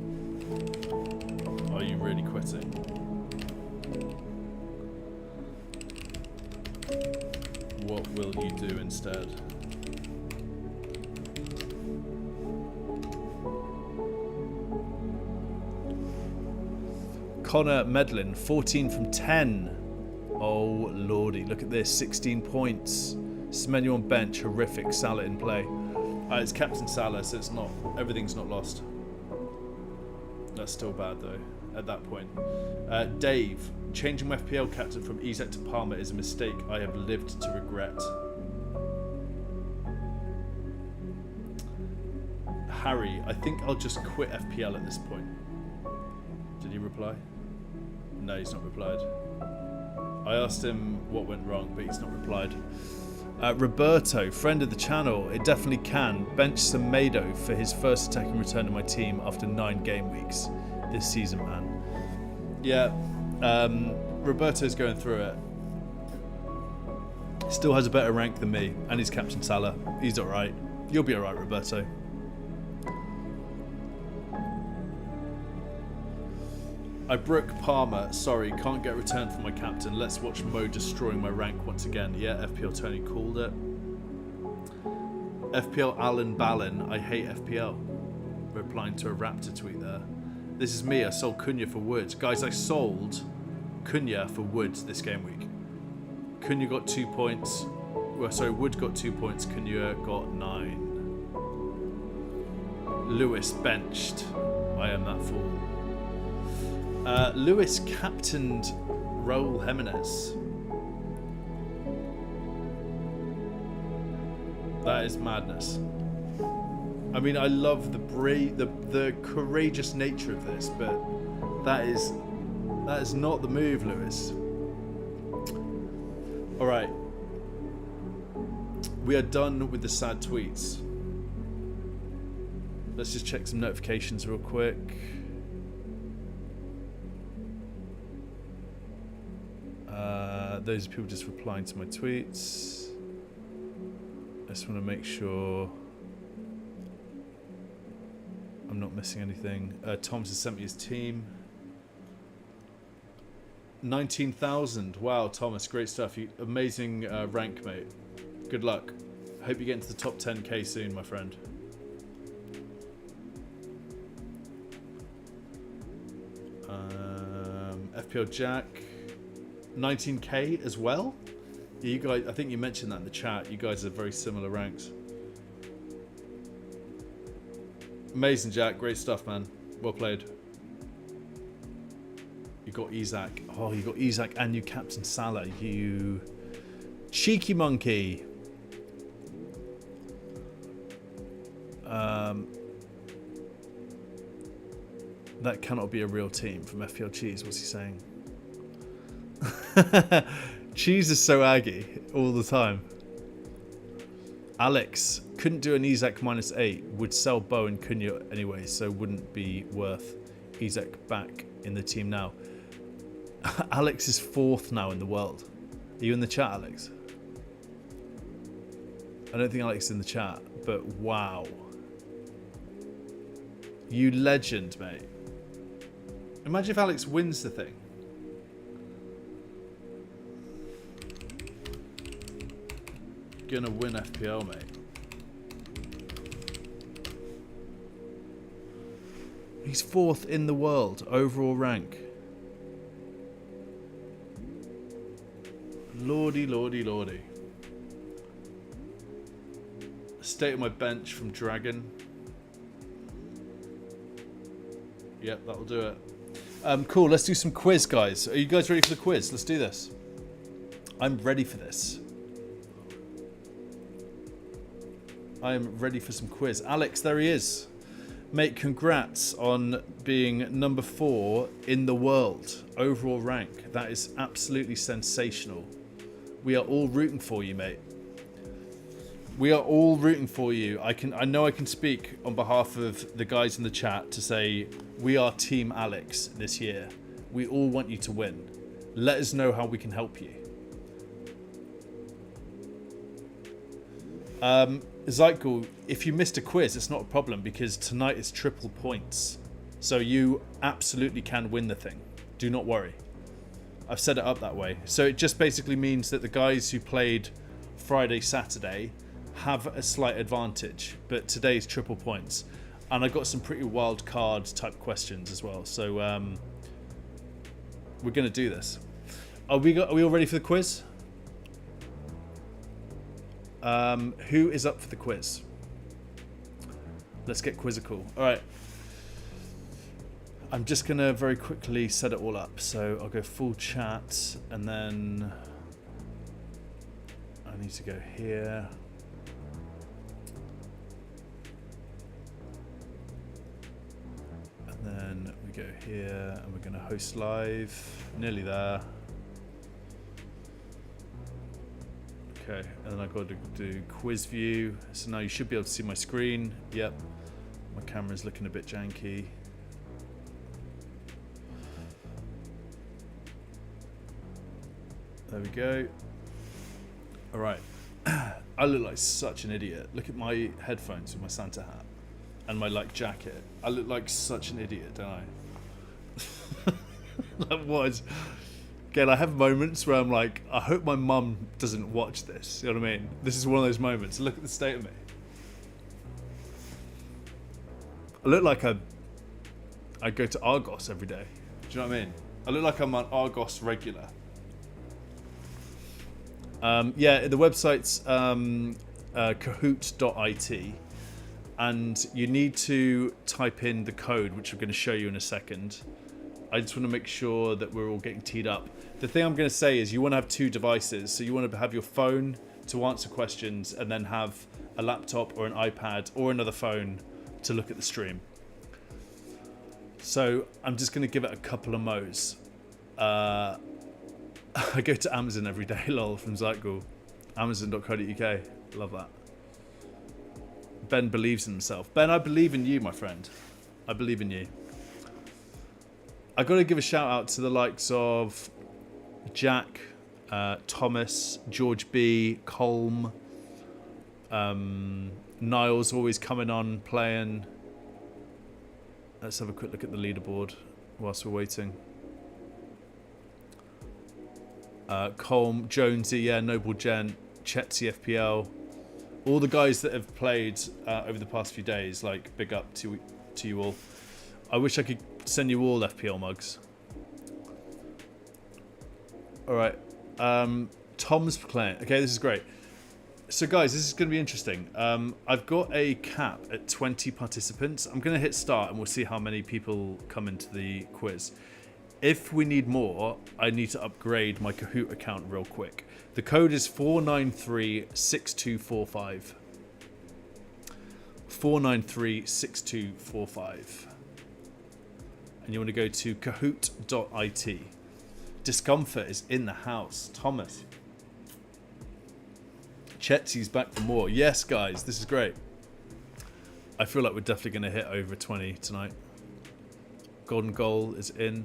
Are you really quitting? What will you do instead? Connor Medlin, 14 from 10. Oh lordy, look at this, 16 points. Semenyo on bench, horrific. Salah in play. It's Captain Salah, so it's not, everything's not lost. That's still bad though, at that point. Dave, changing my FPL captain from Isaac to Palmer is a mistake I have lived to regret. Harry, I think I'll just quit FPL at this point. Did he reply? No, he's not replied. I asked him what went wrong, but he's not replied. Roberto, friend of the channel, it definitely can. Bench Semedo for his first attacking return to my team after 9 game weeks this season, man. Yeah, Roberto's going through it. Still has a better rank than me, and he's Captain Salah. He's alright. You'll be alright, Roberto. I broke Palmer. Sorry, can't get a return from my captain. Let's watch Mo destroying my rank once again. Yeah, FPL Tony called it. FPL Alan Ballin. I hate FPL. Replying to a Raptor tweet there. This is me. I sold Cunha for Woods. Guys, I sold Cunha for Woods this game week. Cunha got 2 points. Well, sorry, Wood got 2 points. Cunha got 9. Lewis benched. I am that fool. Lewis captained Raul Jimenez. That is madness. I mean, I love the courageous nature of this, but that is not the move, Lewis. All right, we are done with the sad tweets. Let's just check some notifications real quick. Those are people just replying to my tweets. I just want to make sure I'm not missing anything. Tom's has sent me his team. 19,000. Wow, Thomas, great stuff. Amazing rank, mate. Good luck. Hope you get into the top 10k soon, my friend. FPL Jack. 19k as well. You guys, I think you mentioned that in the chat. You guys are very similar ranks. Amazing, Jack. Great stuff, man. Well played. You got Isaac. Oh, you got Isaac and you Captain Salah. You cheeky monkey. That cannot be a real team from FPL Cheese. What's he saying? Cheese is so aggy all the time. Alex couldn't do an Isaac -8. Would sell Bo and Cunha anyway, so wouldn't be worth Isaac back in the team now. Alex is 4th now in the world. Are you in the chat, Alex? I don't think Alex is in the chat, but wow. You legend, mate. Imagine if Alex wins the thing. Gonna win FPL, mate. He's 4th in the world, overall rank. Lordy, lordy, lordy. State of my bench from Dragon. Yep, that'll do it. Cool, let's do some quiz, guys. Are you guys ready for the quiz? Let's do this. I'm ready for this. I am ready for some quiz. Alex, there he is. Mate, congrats on being number 4 in the world. Overall rank. That is absolutely sensational. We are all rooting for you, mate. We are all rooting for you. I know I can speak on behalf of the guys in the chat to say we are Team Alex this year. We all want you to win. Let us know how we can help you. Zykel, if you missed a quiz, it's not a problem because tonight is triple points. So you absolutely can win the thing. Do not worry. I've set it up that way. So it just basically means that the guys who played Friday, Saturday have a slight advantage. But today's triple points. And I got some pretty wild card type questions as well. So we're going to do this. Are we all ready for the quiz? Who is up for the quiz? Let's get quizzical. All right. I'm just going to very quickly set it all up. So I'll go full chat and then I need to go here. And then we go here and we're going to host live. Nearly there. Okay, and then I've got to do quiz view. So now you should be able to see my screen. Yep, my camera's looking a bit janky. There we go. All right, I look like such an idiot. Look at my headphones with my Santa hat and my jacket. I look like such an idiot, don't I? That was. Again, I have moments where I'm like, I hope my mum doesn't watch this. You know what I mean? This is one of those moments. Look at the state of me. I look like I go to Argos every day. Do you know what I mean? I look like I'm an Argos regular. Yeah, the website's kahoot.it. And you need to type in the code, which I'm going to show you in a second. I just want to make sure that we're all getting teed up. The thing I'm going to say is you want to have 2 devices. So you want to have your phone to answer questions and then have a laptop or an iPad or another phone to look at the stream. So I'm just going to give it a couple of mo's. I go to Amazon every day, lol, from Zykel. Amazon.co.uk. Love that. Ben believes in himself. Ben, I believe in you, my friend. I believe in you. I got to give a shout out to the likes of Jack, Thomas, George B, Colm, Niles always coming on, playing. Let's have a quick look at the leaderboard whilst we're waiting. Colm, Jonesy, yeah, Noble Gent, Chetzy FPL. All the guys that have played over the past few days, like, big up to you all. I wish I could send you all FPL mugs. Alright. Tom's playing. Okay, this is great. So guys, this is going to be interesting. I've got a cap at 20 participants. I'm going to hit start and we'll see how many people come into the quiz. If we need more, I need to upgrade my Kahoot account real quick. The code is 4936245. 4936245. and you want to go to kahoot.it. Discomfort is in the house. Thomas. Chetsy's back for more. Yes, guys, this is great. I feel like we're definitely going to hit over 20 tonight. Golden goal is in.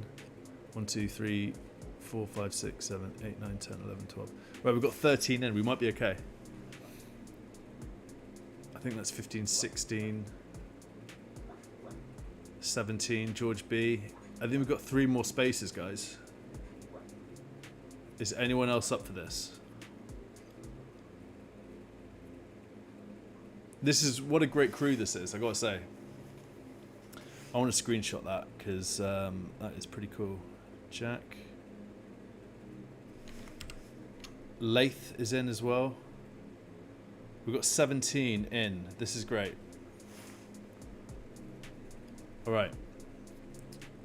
1, 2, 3, 4, 5, 6, 7, 8, 9, 10, 11, 12. Right, we've got 13 in. We might be okay. I think that's 15, 16, 17, George B. I think we've got 3 more spaces, guys. Is anyone else up for this? This is, what a great crew this is, I gotta say. I want to screenshot that because that is pretty cool. Jack. Lath is in as well. We've got 17 in. This is great. Alright.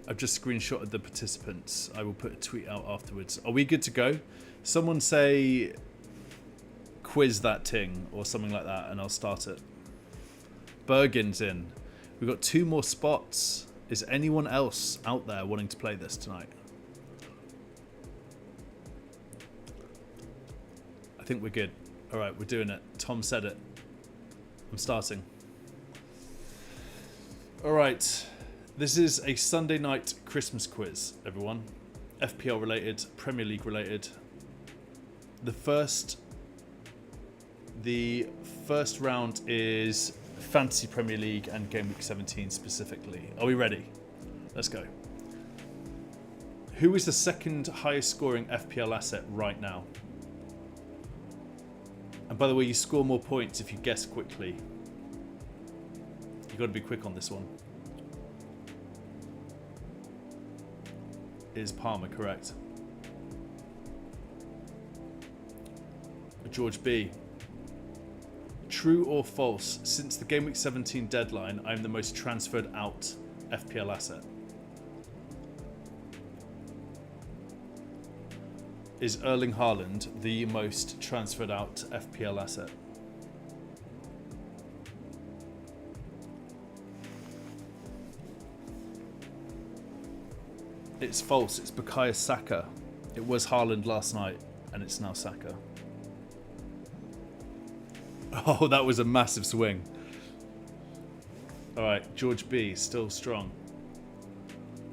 I've just screenshotted the participants. I will put a tweet out afterwards. Are we good to go? Someone say quiz that ting or something like that and I'll start it. Bergen's in. We've got 2 more spots. Is anyone else out there wanting to play this tonight? I think we're good. Alright, we're doing it. Tom said it. I'm starting. Alright. This is a Sunday night Christmas quiz, everyone. FPL related, Premier League related. The first round is Fantasy Premier League and Game Week 17 specifically. Are we ready? Let's go. Who is the second highest scoring FPL asset right now? And by the way, you score more points if you guess quickly. You've got to be quick on this one. Is Palmer correct? George B. True or false? Since the Game Week 17 deadline, I'm the most transferred out FPL asset. Is Erling Haaland the most transferred out FPL asset? It's false. It's Bukayo Saka. It was Haaland last night, and it's now Saka. Oh, that was a massive swing. All right, George B, still strong.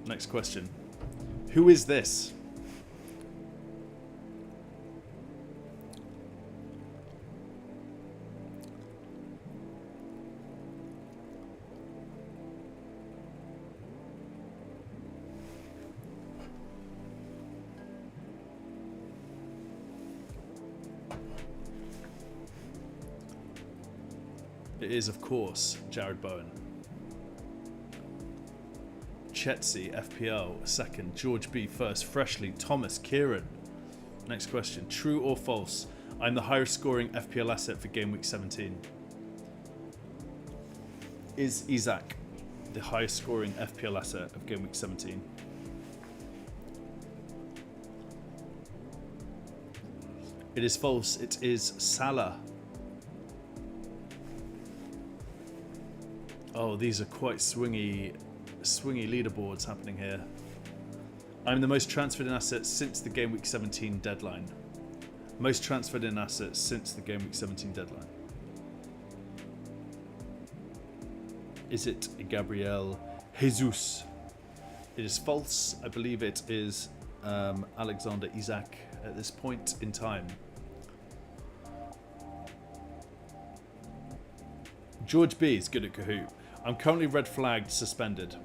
Next question. Who is this? It is, of course, Jared Bowen. Chetsy, FPL, second. George B, first. Freshly, Thomas, Kieran. Next question. True or false? I'm the highest scoring FPL asset for Game Week 17. Is Isaac the highest scoring FPL asset of Game Week 17? It is false. It is Salah. Oh, these are quite swingy leaderboards happening here. I'm the most transferred in assets since the Game Week 17 deadline. Most transferred in assets since the Game Week 17 deadline. Is it Gabriel Jesus? It is false. I believe it is Alexander Isak at this point in time. George B is good at Kahoot. I'm currently red flagged, suspended.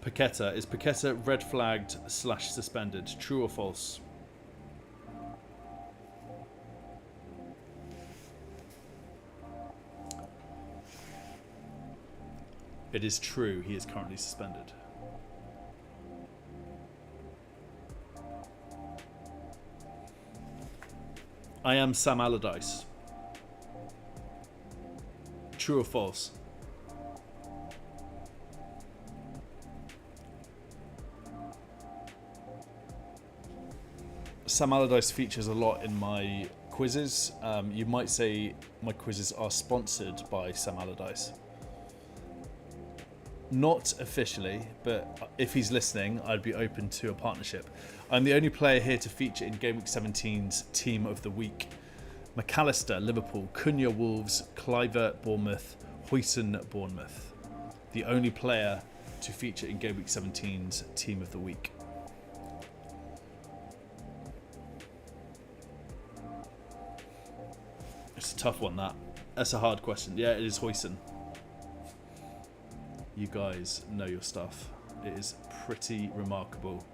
Paqueta. Is Paqueta red flagged / suspended? True or false? It is true. He is currently suspended. I am Sam Allardyce. True or false? Sam Allardyce features a lot in my quizzes. You might say my quizzes are sponsored by Sam Allardyce. Not officially, but if he's listening, I'd be open to a partnership. I'm the only player here to feature in Game Week 17's Team of the Week. McAllister, Liverpool, Cunha, Wolves, Clivert, Bournemouth, Huijsen, Bournemouth. The only player to feature in Game Week 17's Team of the Week. It's a tough one, that. That's a hard question. Yeah, it is Huijsen. You guys know your stuff. It is pretty remarkable.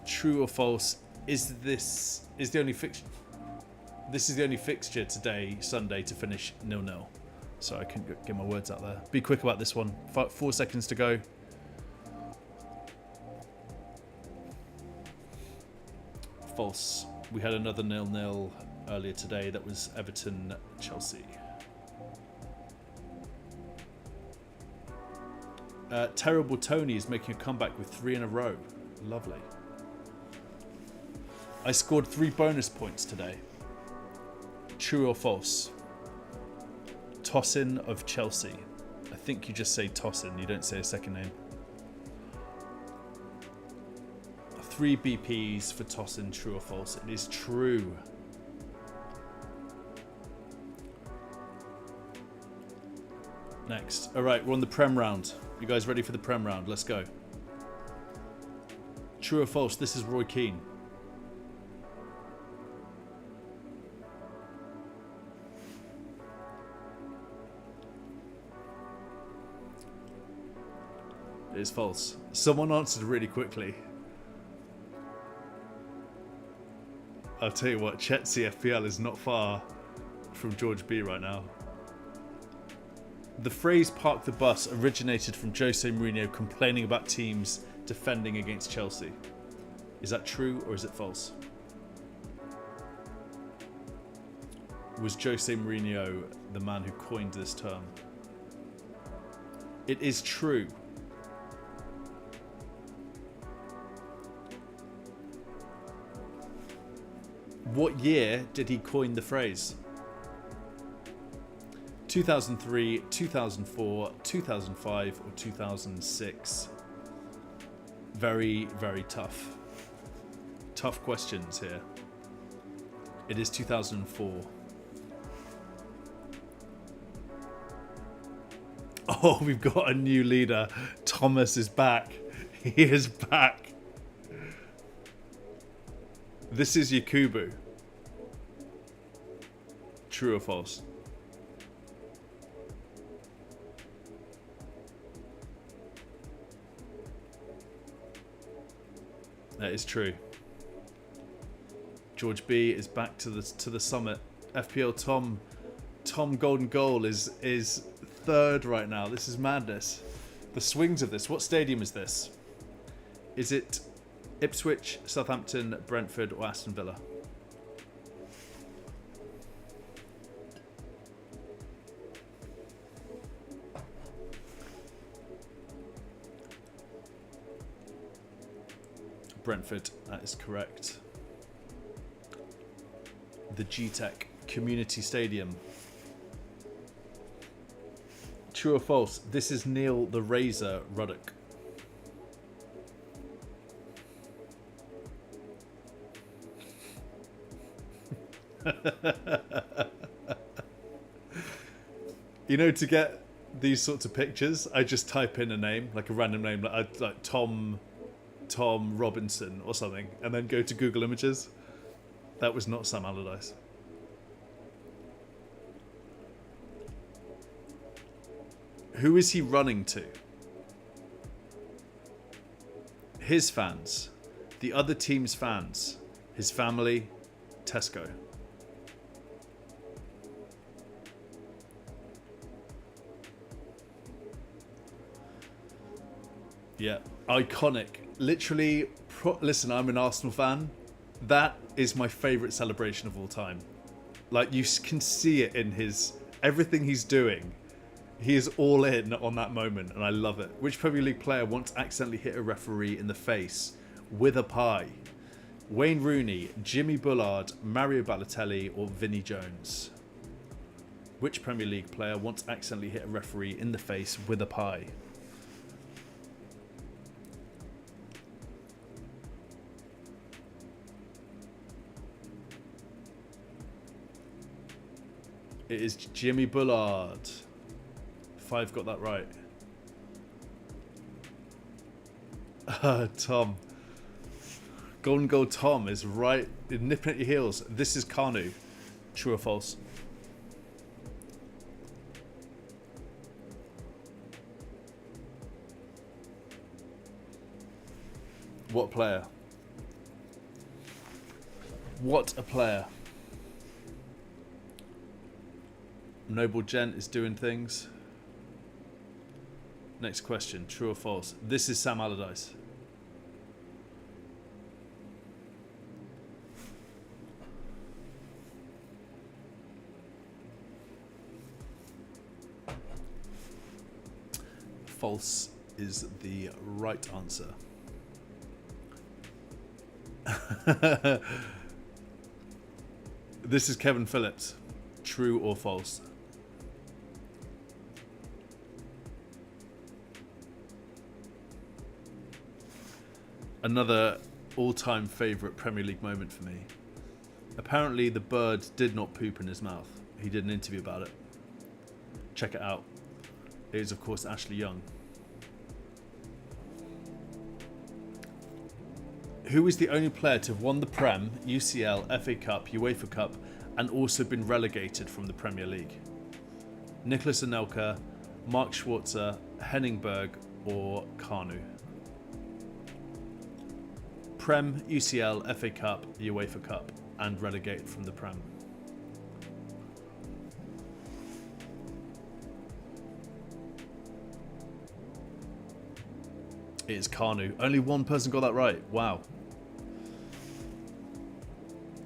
True or false? Is the only fixture? This is the only fixture today, Sunday, to finish 0-0. So I couldn't get my words out there. Be quick about this one. 4 seconds to go. False. We had another 0-0 earlier today. That was Everton, Chelsea. Terrible Tony is making a comeback with 3 in a row. Lovely. I scored 3 bonus points today. True or false? Tosin of Chelsea. I think you just say Tosin, you don't say a second name. 3 BPs for Tosin, true or false? It is true. Next. Alright, we're on the Prem round. You guys ready for the Prem round? Let's go. True or false? This is Roy Keane. It is false. Someone answered really quickly. I'll tell you what, Chetsy FPL is not far from George B right now. The phrase "park the bus" originated from Jose Mourinho complaining about teams defending against Chelsea. Is that true or is it false? Was Jose Mourinho the man who coined this term? It is true. What year did he coin the phrase? 2003, 2004, 2005 or 2006? Very, very tough. Tough questions here. It is 2004. Oh, we've got a new leader. Thomas is back. He is back. This is Yakubu. True or false? That is true. George B is back to the summit. FPL Tom Golden Goal is third right now. This is madness. The swings of this. What stadium is this? Is it Ipswich, Southampton, Brentford or Aston Villa? Brentford, that is correct. The G-Tech Community Stadium. True or false? This is Neil the Razor Ruddock. You know, to get these sorts of pictures, I just type in a name, like a random name, like Tom Robinson or something, and then go to Google Images. That was not Sam Allardyce. Who is he running to? His fans, the other team's fans, his family, Tesco. Yeah, iconic. Literally, listen, I'm an Arsenal fan. That is my favourite celebration of all time. Like, you can see it in everything he's doing. He is all in on that moment, and I love it. Which Premier League player once accidentally hit a referee in the face with a pie? Wayne Rooney, Jimmy Bullard, Mario Balotelli, or Vinnie Jones? Which Premier League player once accidentally hit a referee in the face with a pie? It is Jimmy Bullard. 5 got that right. Tom. Golden Goal Tom is right, nipping at your heels. This is Kanu. True or false? What player? What a player. Noble Gent is doing things. Next question, true or false? This is Sam Allardyce. False is the right answer. This is Kevin Phillips. True or false? Another all-time favourite Premier League moment for me. Apparently the bird did not poop in his mouth. He did an interview about it. Check it out. It is of course Ashley Young. Who is the only player to have won the Prem, UCL, FA Cup, UEFA Cup and also been relegated from the Premier League? Nicholas Anelka, Mark Schwarzer, Henning Berg or Kanu? Prem, UCL, FA Cup, UEFA Cup and relegated from the Prem. It is Kanu. Only one person got that right. Wow.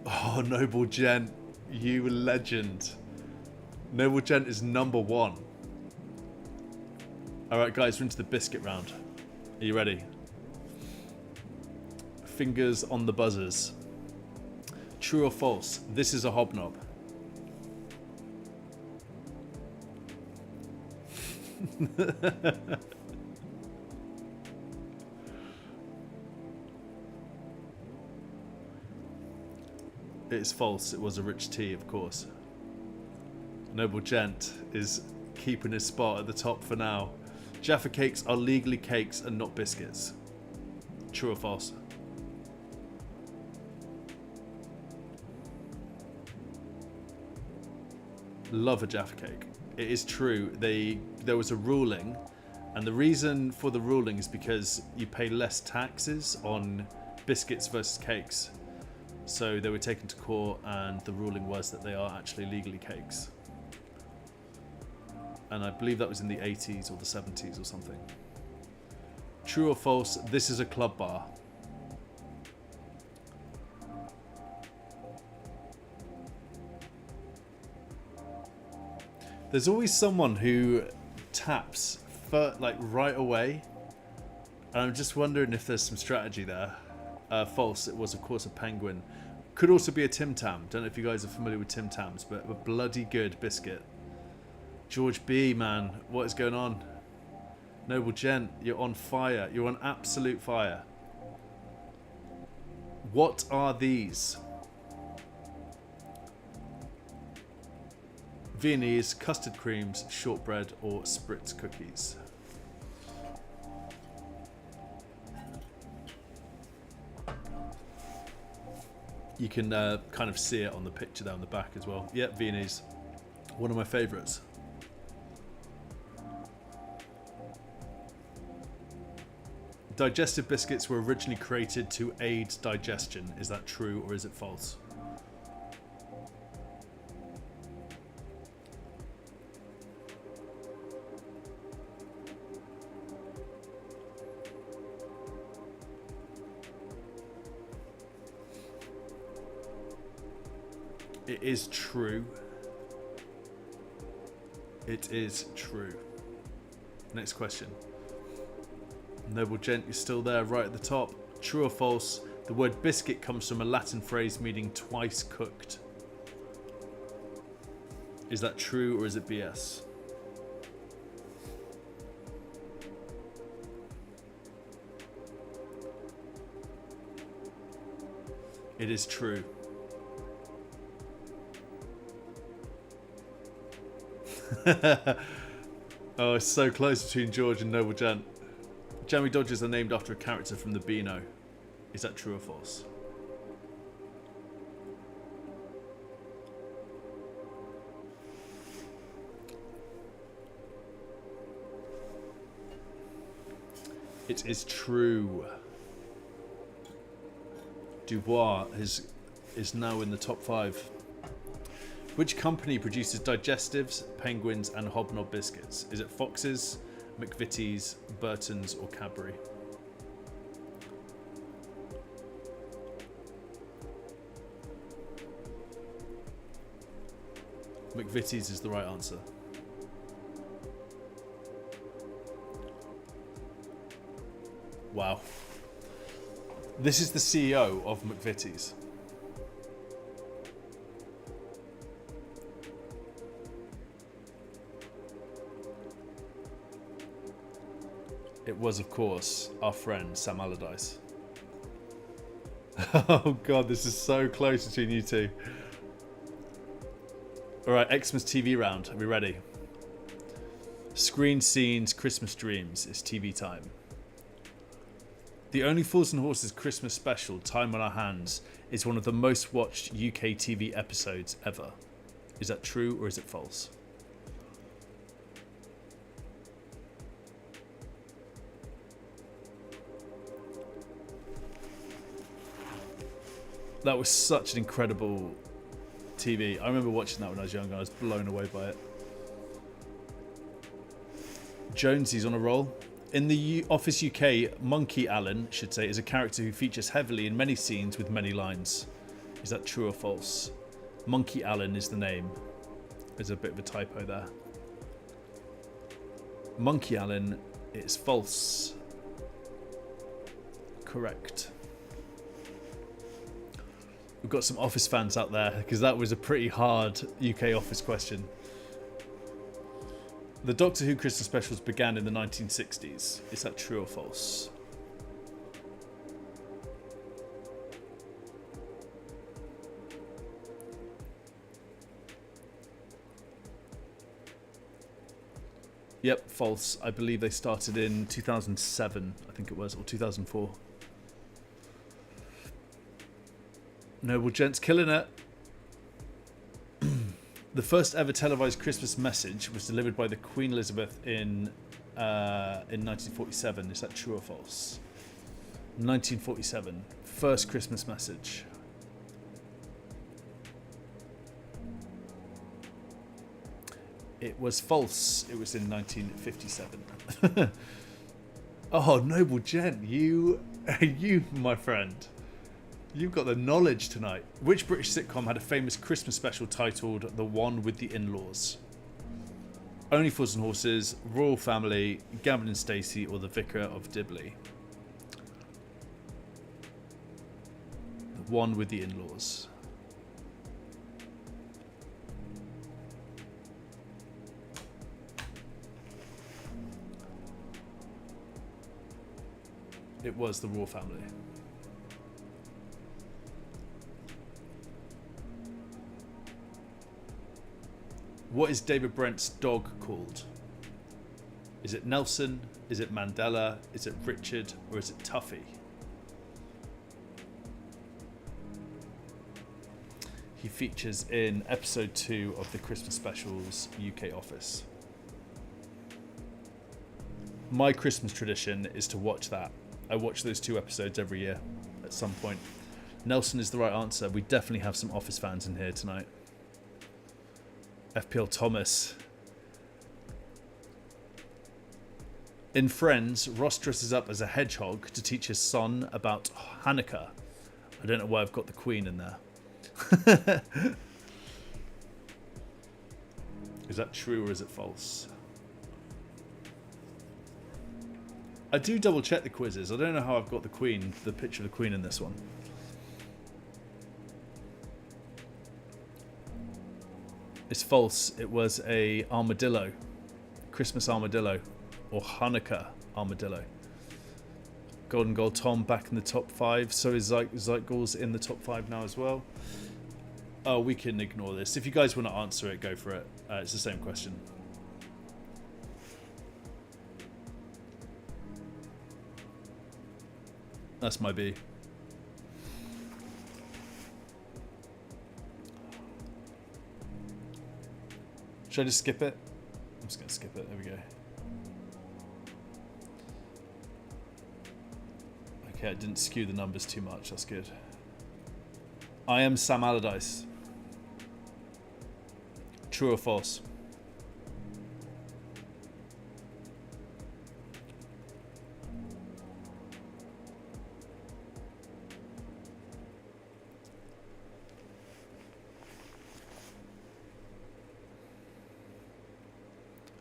Oh, Noble Gent. You legend. Noble Gent is number 1. Alright guys, we're into the biscuit round. Are you ready? Fingers on the buzzers. True or false? This is a hobnob. It is false. It was a rich tea, of course. Noble Gent is keeping his spot at the top for now. Jaffa cakes are legally cakes and not biscuits. True or false? Love a Jaffa cake. It is true. There was a ruling, and the reason for the ruling is because you pay less taxes on biscuits versus cakes. So they were taken to court and the ruling was that they are actually legally cakes. And I believe that was in the 80s or the 70s or something. True or false, this is a club bar. There's always someone who taps like right away. And I'm just wondering if there's some strategy there. False, it was of course a penguin. Could also be a Tim Tam. Don't know if you guys are familiar with Tim Tams, but a bloody good biscuit. George B, man, what is going on? Noble Gent, you're on fire. You're on absolute fire. What are these? Viennese, custard creams, shortbread, or spritz cookies? You can kind of see it on the picture there on the back as well. Yep, Viennese. One of my favourites. Digestive biscuits were originally created to aid digestion. Is that true or is it false? It is true. It is true. Next question. Noble Gent, you're still there right at the top. True or false? The word biscuit comes from a Latin phrase meaning twice cooked. Is that true or is it BS? It is true. Oh, it's so close between George and Noble Gent. Jammy Dodgers are named after a character from the Beano. Is that true or false? It is true. Dubois is now in the top 5. Which company produces digestives, penguins, and hobnob biscuits? Is it Fox's, McVitie's, Burton's, or Cadbury? McVitie's is the right answer. Wow. This is the CEO of McVitie's. It was, of course, our friend Sam Allardyce. Oh god, this is so close between you two. Alright, Xmas TV round. Are we ready? Screen scenes, Christmas dreams. It's TV time. The Only Fools and Horses Christmas Special, Time on Our Hands, is one of the most watched UK TV episodes ever. Is that true or is it false? That was such an incredible TV. I remember watching that when I was young and I was blown away by it. Jonesy's on a roll. In the Office UK, Monkey Allen, should say, is a character who features heavily in many scenes with many lines. Is that true or false? Monkey Allen is the name. There's a bit of a typo there. Monkey Allen is false. Correct. We've got some Office fans out there because that was a pretty hard UK Office question. The Doctor Who Christmas specials began in the 1960s. Is that true or false? Yep, false. I believe they started in 2007, I think it was, or 2004. Noble Gent's killing it. The first ever televised Christmas message was delivered by the Queen Elizabeth in 1947. Is that true or false? 1947. First Christmas message. It was false. It was in 1957. Oh, Noble Gent, you, my friend. You've got the knowledge tonight. Which British sitcom had a famous Christmas special titled The One with the In-Laws? Only Fools and Horses, Royal Family, Gavin and Stacey, or The Vicar of Dibley? The One with the In-Laws. It was the Royal Family. What is David Brent's dog called? Is it Nelson? Is it Mandela? Is it Richard? Or is it Tuffy? He features in episode 2 of the Christmas specials UK Office. My Christmas tradition is to watch that. I watch those 2 episodes every year at some point. Nelson is the right answer. We definitely have some Office fans in here tonight. FPL Thomas. In Friends, Ross dresses up as a hedgehog to teach his son about Hanukkah. I don't know why I've got the Queen in there. Is that true or is it false? I do double check the quizzes. I don't know how I've got the Queen, the picture of the Queen in this one. It's false. It was a armadillo. Christmas armadillo. Or Hanukkah armadillo. Golden Goal Tom back in the top 5. So is Zeitgall's in the top 5 now as well. Oh, we can ignore this. If you guys want to answer it, go for it. It's the same question. That's my B. Should I just skip it? I'm just going to skip it. There we go. Okay, I didn't skew the numbers too much. That's good. I am Sam Allardyce. True or false?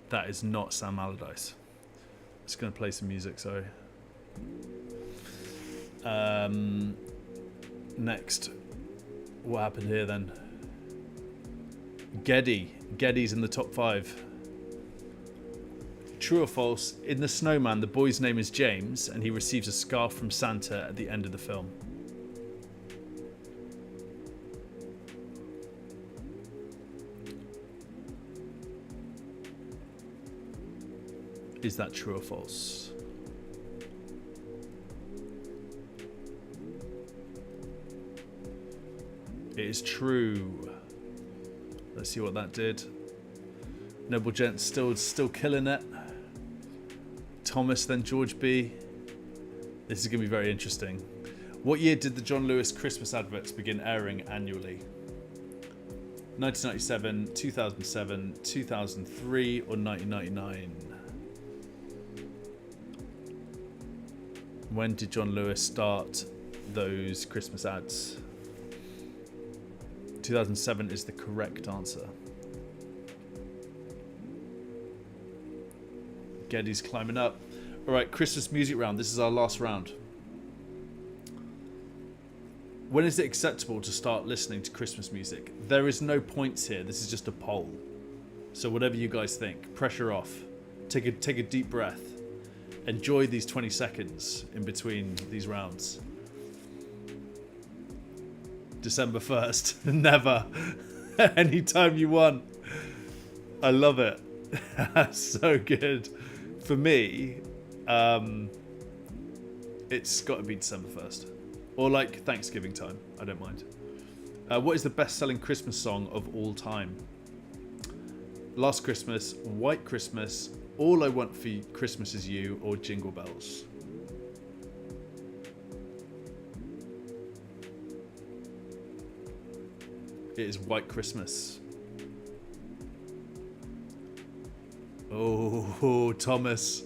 That is not Sam Allardyce. Just going to play some music, sorry. Next. What happened here then? Geddy's in the top 5. True or false? In The Snowman, the boy's name is James, and he receives a scarf from Santa at the end of the film. Is that true or false? It is true. Let's see what that did. Noble Gent still killing it. Thomas, then George B. This is going to be very interesting. What year did the John Lewis Christmas adverts begin airing annually? 1997, 2007, 2003, or 1999? When did John Lewis start those Christmas ads? 2007 is the correct answer. Geddy's climbing up. Alright, Christmas music round. This is our last round. When is it acceptable to start listening to Christmas music? There is no points here. This is just a poll. So whatever you guys think, pressure off. Take a deep breath. Enjoy these 20 seconds in between these rounds. December 1st. Never. Anytime you want. I love it. So good. For me, it's got to be December 1st. Or like Thanksgiving time. I don't mind. What is the best-selling Christmas song of all time? Last Christmas, White Christmas, All I Want for Christmas Is You, or Jingle Bells? It is White Christmas. Oh, Thomas.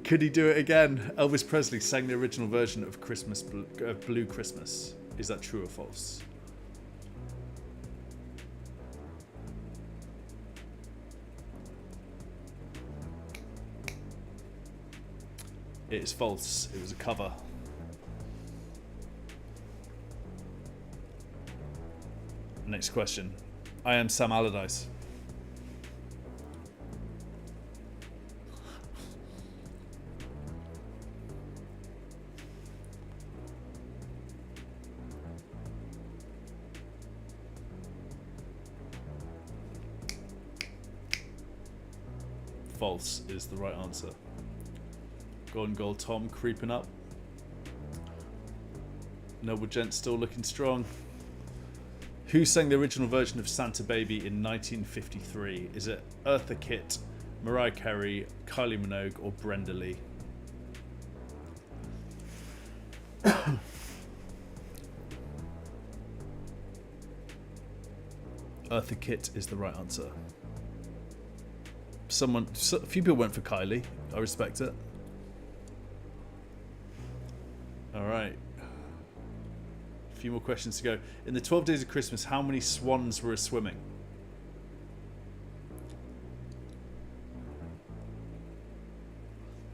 Could he do it again? Elvis Presley sang the original version of Blue Christmas. Is that true or false? It is false. It was a cover. Next question. I am Sam Allardyce. False is the right answer. Golden Goal Tom creeping up. Noble Gent still looking strong. Who sang the original version of Santa Baby in 1953? Is it Eartha Kitt, Mariah Carey, Kylie Minogue, or Brenda Lee? Eartha Kitt is the right answer. A few people went for Kylie. I respect it. All right. A few more questions to go. In the 12 Days of Christmas, how many swans were swimming?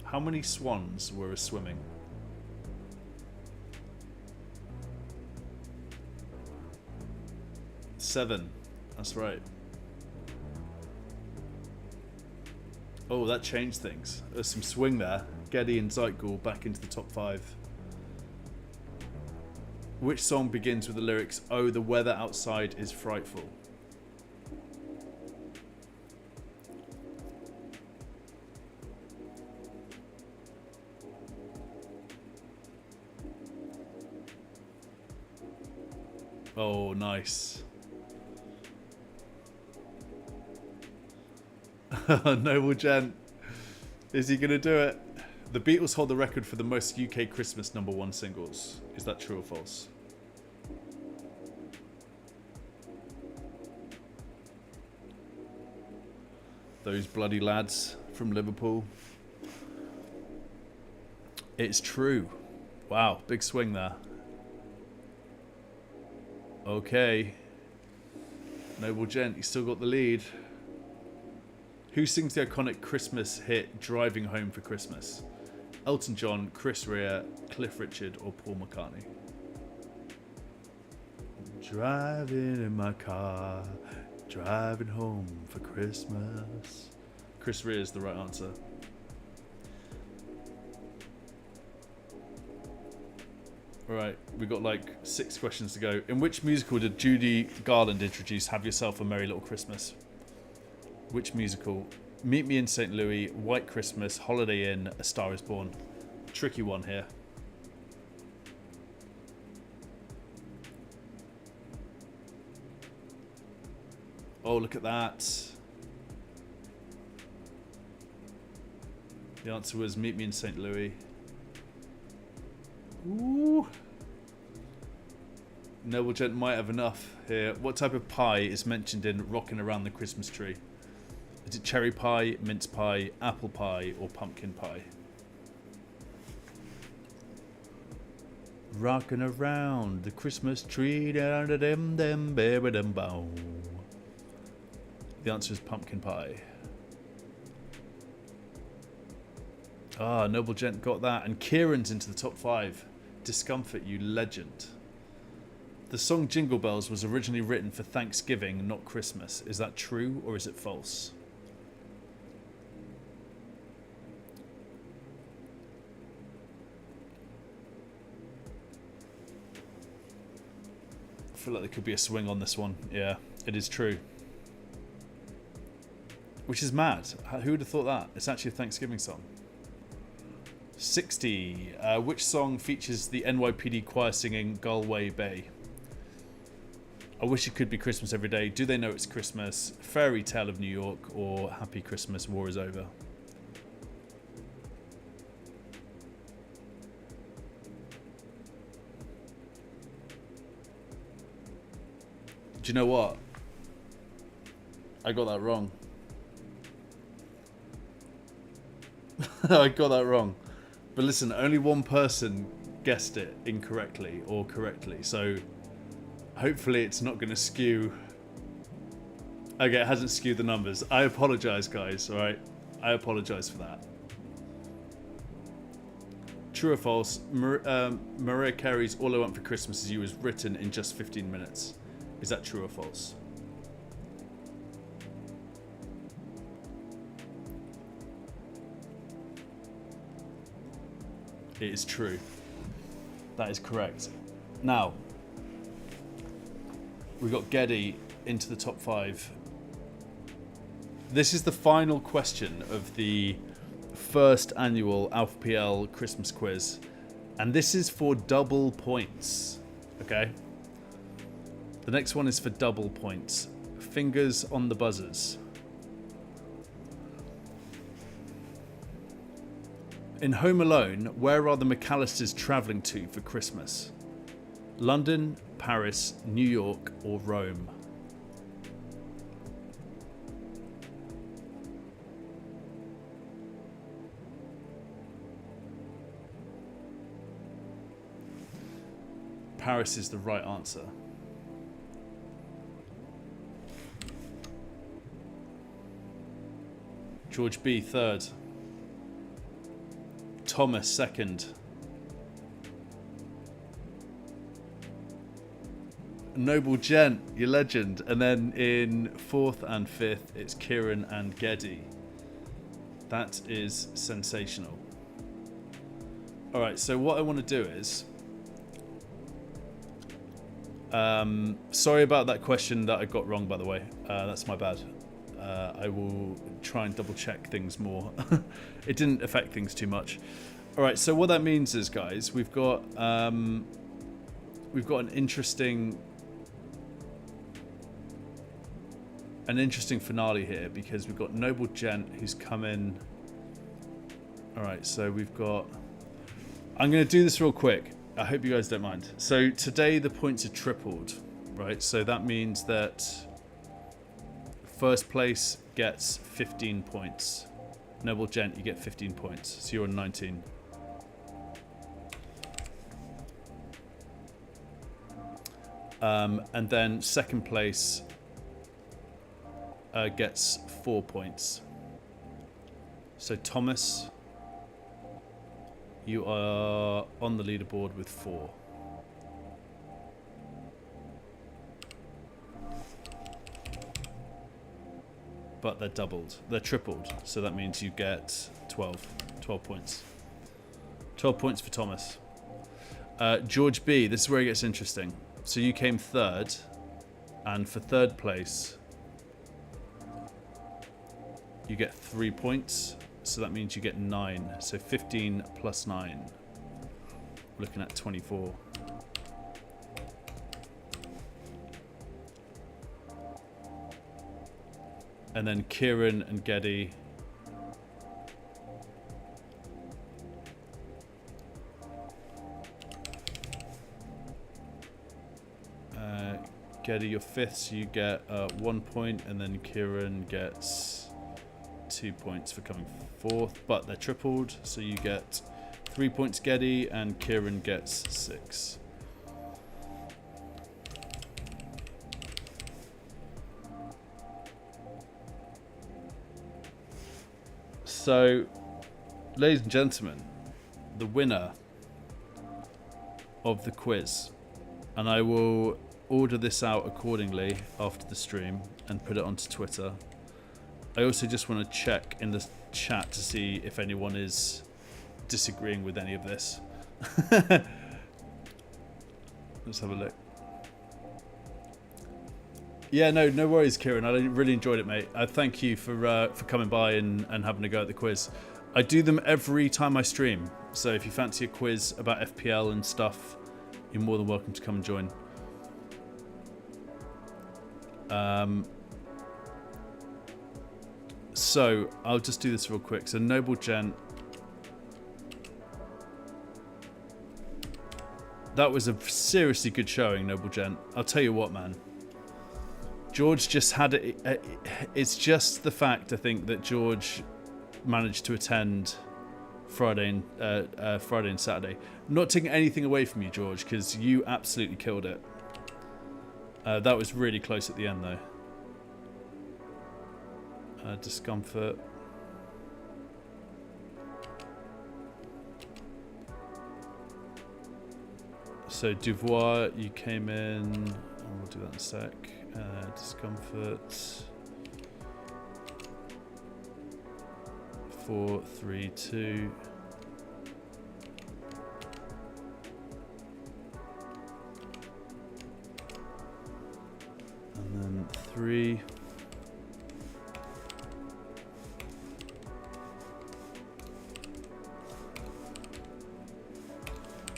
How many swans were swimming? 7, That's right. Oh, that changed things. There's some swing there. Geddy and Zeitgul back into the top 5. Which song begins with the lyrics, "Oh, the weather outside is frightful"? Oh, nice. Noble Gent. Is he going to do it? The Beatles hold the record for the most UK Christmas #1 singles. Is that true or false? Those bloody lads from Liverpool. It's true. Wow, big swing there. Okay. Noble Gent, you still got the lead. Who sings the iconic Christmas hit Driving Home for Christmas? Elton John, Chris Rea, Cliff Richard, or Paul McCartney? Driving in my car, driving home for Christmas. Chris Rea is the right answer. Alright, we've got like 6 questions to go. In which musical did Judy Garland introduce Have Yourself a Merry Little Christmas? Which musical? Meet Me in St. Louis, White Christmas, Holiday Inn, A Star is Born. Tricky one here. Oh, look at that. The answer was Meet Me in St. Louis. Ooh. Noble Gent might have enough here. What type of pie is mentioned in Rockin' Around the Christmas Tree? Is it cherry pie, mince pie, apple pie, or pumpkin pie? Rockin' around the Christmas tree, down to them, baby, them bow. The answer is pumpkin pie. Ah, Noble Gent got that. And Kieran's into the top 5. Discomfort, you legend. The song Jingle Bells was originally written for Thanksgiving, not Christmas. Is that true or is it false? I feel like there could be a swing on this one. Yeah, it is true. Which is mad. Who would have thought that? It's actually a Thanksgiving song. 60. Which song features the NYPD choir singing Galway Bay? I Wish It Could Be Christmas Every Day, Do They Know It's Christmas, Fairy Tale of New York, or Happy Christmas, War Is Over? Do you know what? I got that wrong. I got that wrong. But listen, only one person guessed it incorrectly or correctly, so hopefully it's not going to skew. Okay, it hasn't skewed the numbers. I apologise, guys, alright? I apologise for that. True or false, Mariah Carey's All I Want for Christmas Is You was written in just 15 minutes. Is that true or false? It is true. That is correct. Now, we got Geddy into the top 5. This is the final question of the first annual FPL Christmas Quiz, and this is for double points. Okay? The next one is for double points. Fingers on the buzzers. In Home Alone, where are the McAllisters travelling to for Christmas? London, Paris, New York, or Rome? Paris is the right answer. George B, third. Thomas, second. Noble Gent, you legend. And then in 4th and 5th, it's Kieran and Geddy. That is sensational. All right, so what I want to do is... sorry about that question that I got wrong, by the way. That's my bad. I will try and double check things more. It didn't affect things too much. All right, so what that means is, guys, we've got an interesting finale here, because we've got Noble Gent who's come in. All right, so we've got... I'm going to do this real quick. I hope you guys don't mind. So today the points are tripled, right? So that means that first place gets 15 points. Noble Gent, you get 15 points. So you're on 19. And then second place gets 4 points. So Thomas, you are on the leaderboard with 4. But they're doubled. They're tripled. So that means you get 12 points. 12 points for Thomas. George B, this is where it gets interesting. So you came 3rd. And for 3rd place, you get 3 points. So that means you get 9. So 15 plus 9. We're looking at 24. And then Kieran and Geddy. Geddy, you're 5th, so you get 1 point. And then Kieran gets 2 points for coming 4th, but they're tripled, so you get 3 points Geddy, and Kieran gets 6. So, ladies and gentlemen, the winner of the quiz, and I will order this out accordingly after the stream and put it onto Twitter. I also just want to check in the chat to see if anyone is disagreeing with any of this. Let's have a look. Yeah, no worries, Kieran. I really enjoyed it, mate. Thank you for coming by and having a go at the quiz. I do them every time I stream, so if you fancy a quiz about FPL and stuff, you're more than welcome to come and join. So I'll just do this real quick. So Noble Gent, that was a seriously good showing, Noble Gent. I'll tell you what, man. George just had it. It's just the fact, I think, that George managed to attend Friday and Saturday. Not taking anything away from you, George, because you absolutely killed it. That was really close at the end, though. Discomfort. So Duvois, you came in. We'll do that in a sec. Discomfort. 4, 3, 2. And then 3.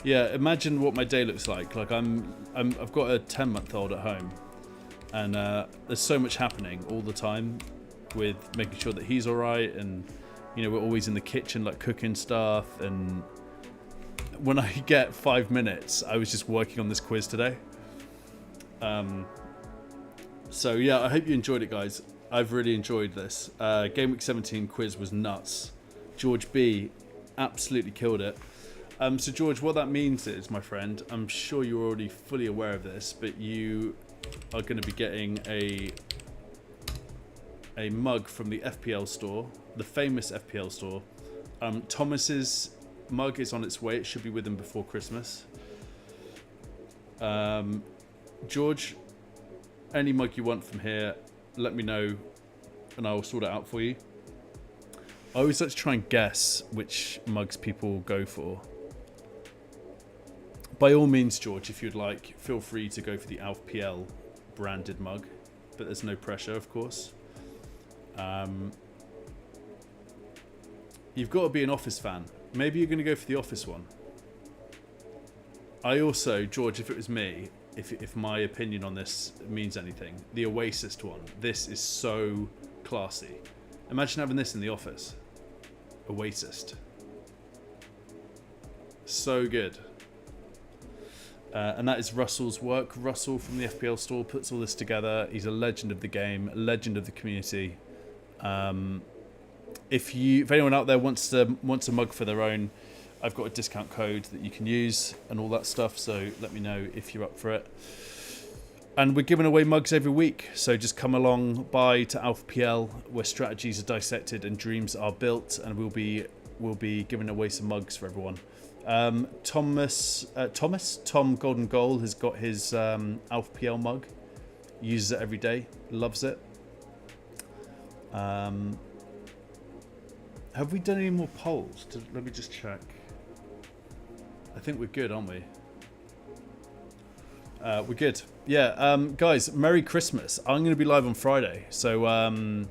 Yeah, imagine what my day looks like. Like I've got a 10-month-old at home, and there's so much happening all the time, with making sure that he's all right, and you know, we're always in the kitchen like cooking stuff. And when I get 5 minutes, I was just working on this quiz today. So yeah, I hope you enjoyed it, guys. I've really enjoyed this. Game Week 17 quiz was nuts. George B absolutely killed it. So George, what that means is, my friend, I'm sure you're already fully aware of this, but you are going to be getting a mug from the FPL store, the famous FPL store. Thomas's mug is on its way. It should be with him before Christmas. George, any mug you want from here, let me know and I will sort it out for you. I always like to try and guess which mugs people go for. By all means, George, if you'd like, feel free to go for the FPL branded mug, but there's no pressure, of course. You've got to be an Office fan. Maybe you're going to go for the Office one. I also, George, if it was me, if my opinion on this means anything, the Oasis one. This is so classy. Imagine having this in the office. Oasis. So good. And that is Russell's work. Russell from the FPL store puts all this together. He's a legend of the game, a legend of the community. If anyone out there wants a mug for their own, I've got a discount code that you can use and all that stuff. So let me know if you're up for it. And we're giving away mugs every week. So just come along by to FPL, where strategies are dissected and dreams are built, and we'll be giving away some mugs for everyone. Tom Golden Goal has got his FPL mug. Uses it every day. Loves it. Have we done any more polls? Let me just check. I think we're good, aren't we? We're good. Yeah, guys, Merry Christmas. I'm going to be live on Friday, so I'm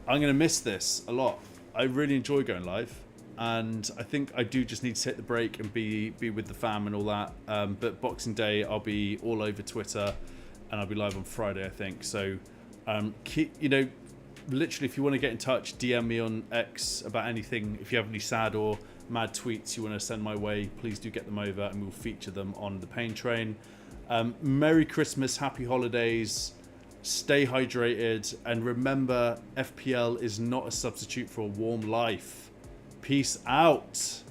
going to miss this a lot. I really enjoy going live, and I think I do just need to take the break and be with the fam and all that. But Boxing Day, I'll be all over Twitter, and I'll be live on Friday, I think. So, literally, if you want to get in touch, DM me on X about anything. If you have any sad or mad tweets you want to send my way, please do get them over, and we'll feature them on the Pain Train. Merry Christmas, happy holidays, stay hydrated, and remember, FPL is not a substitute for a warm life. Peace out.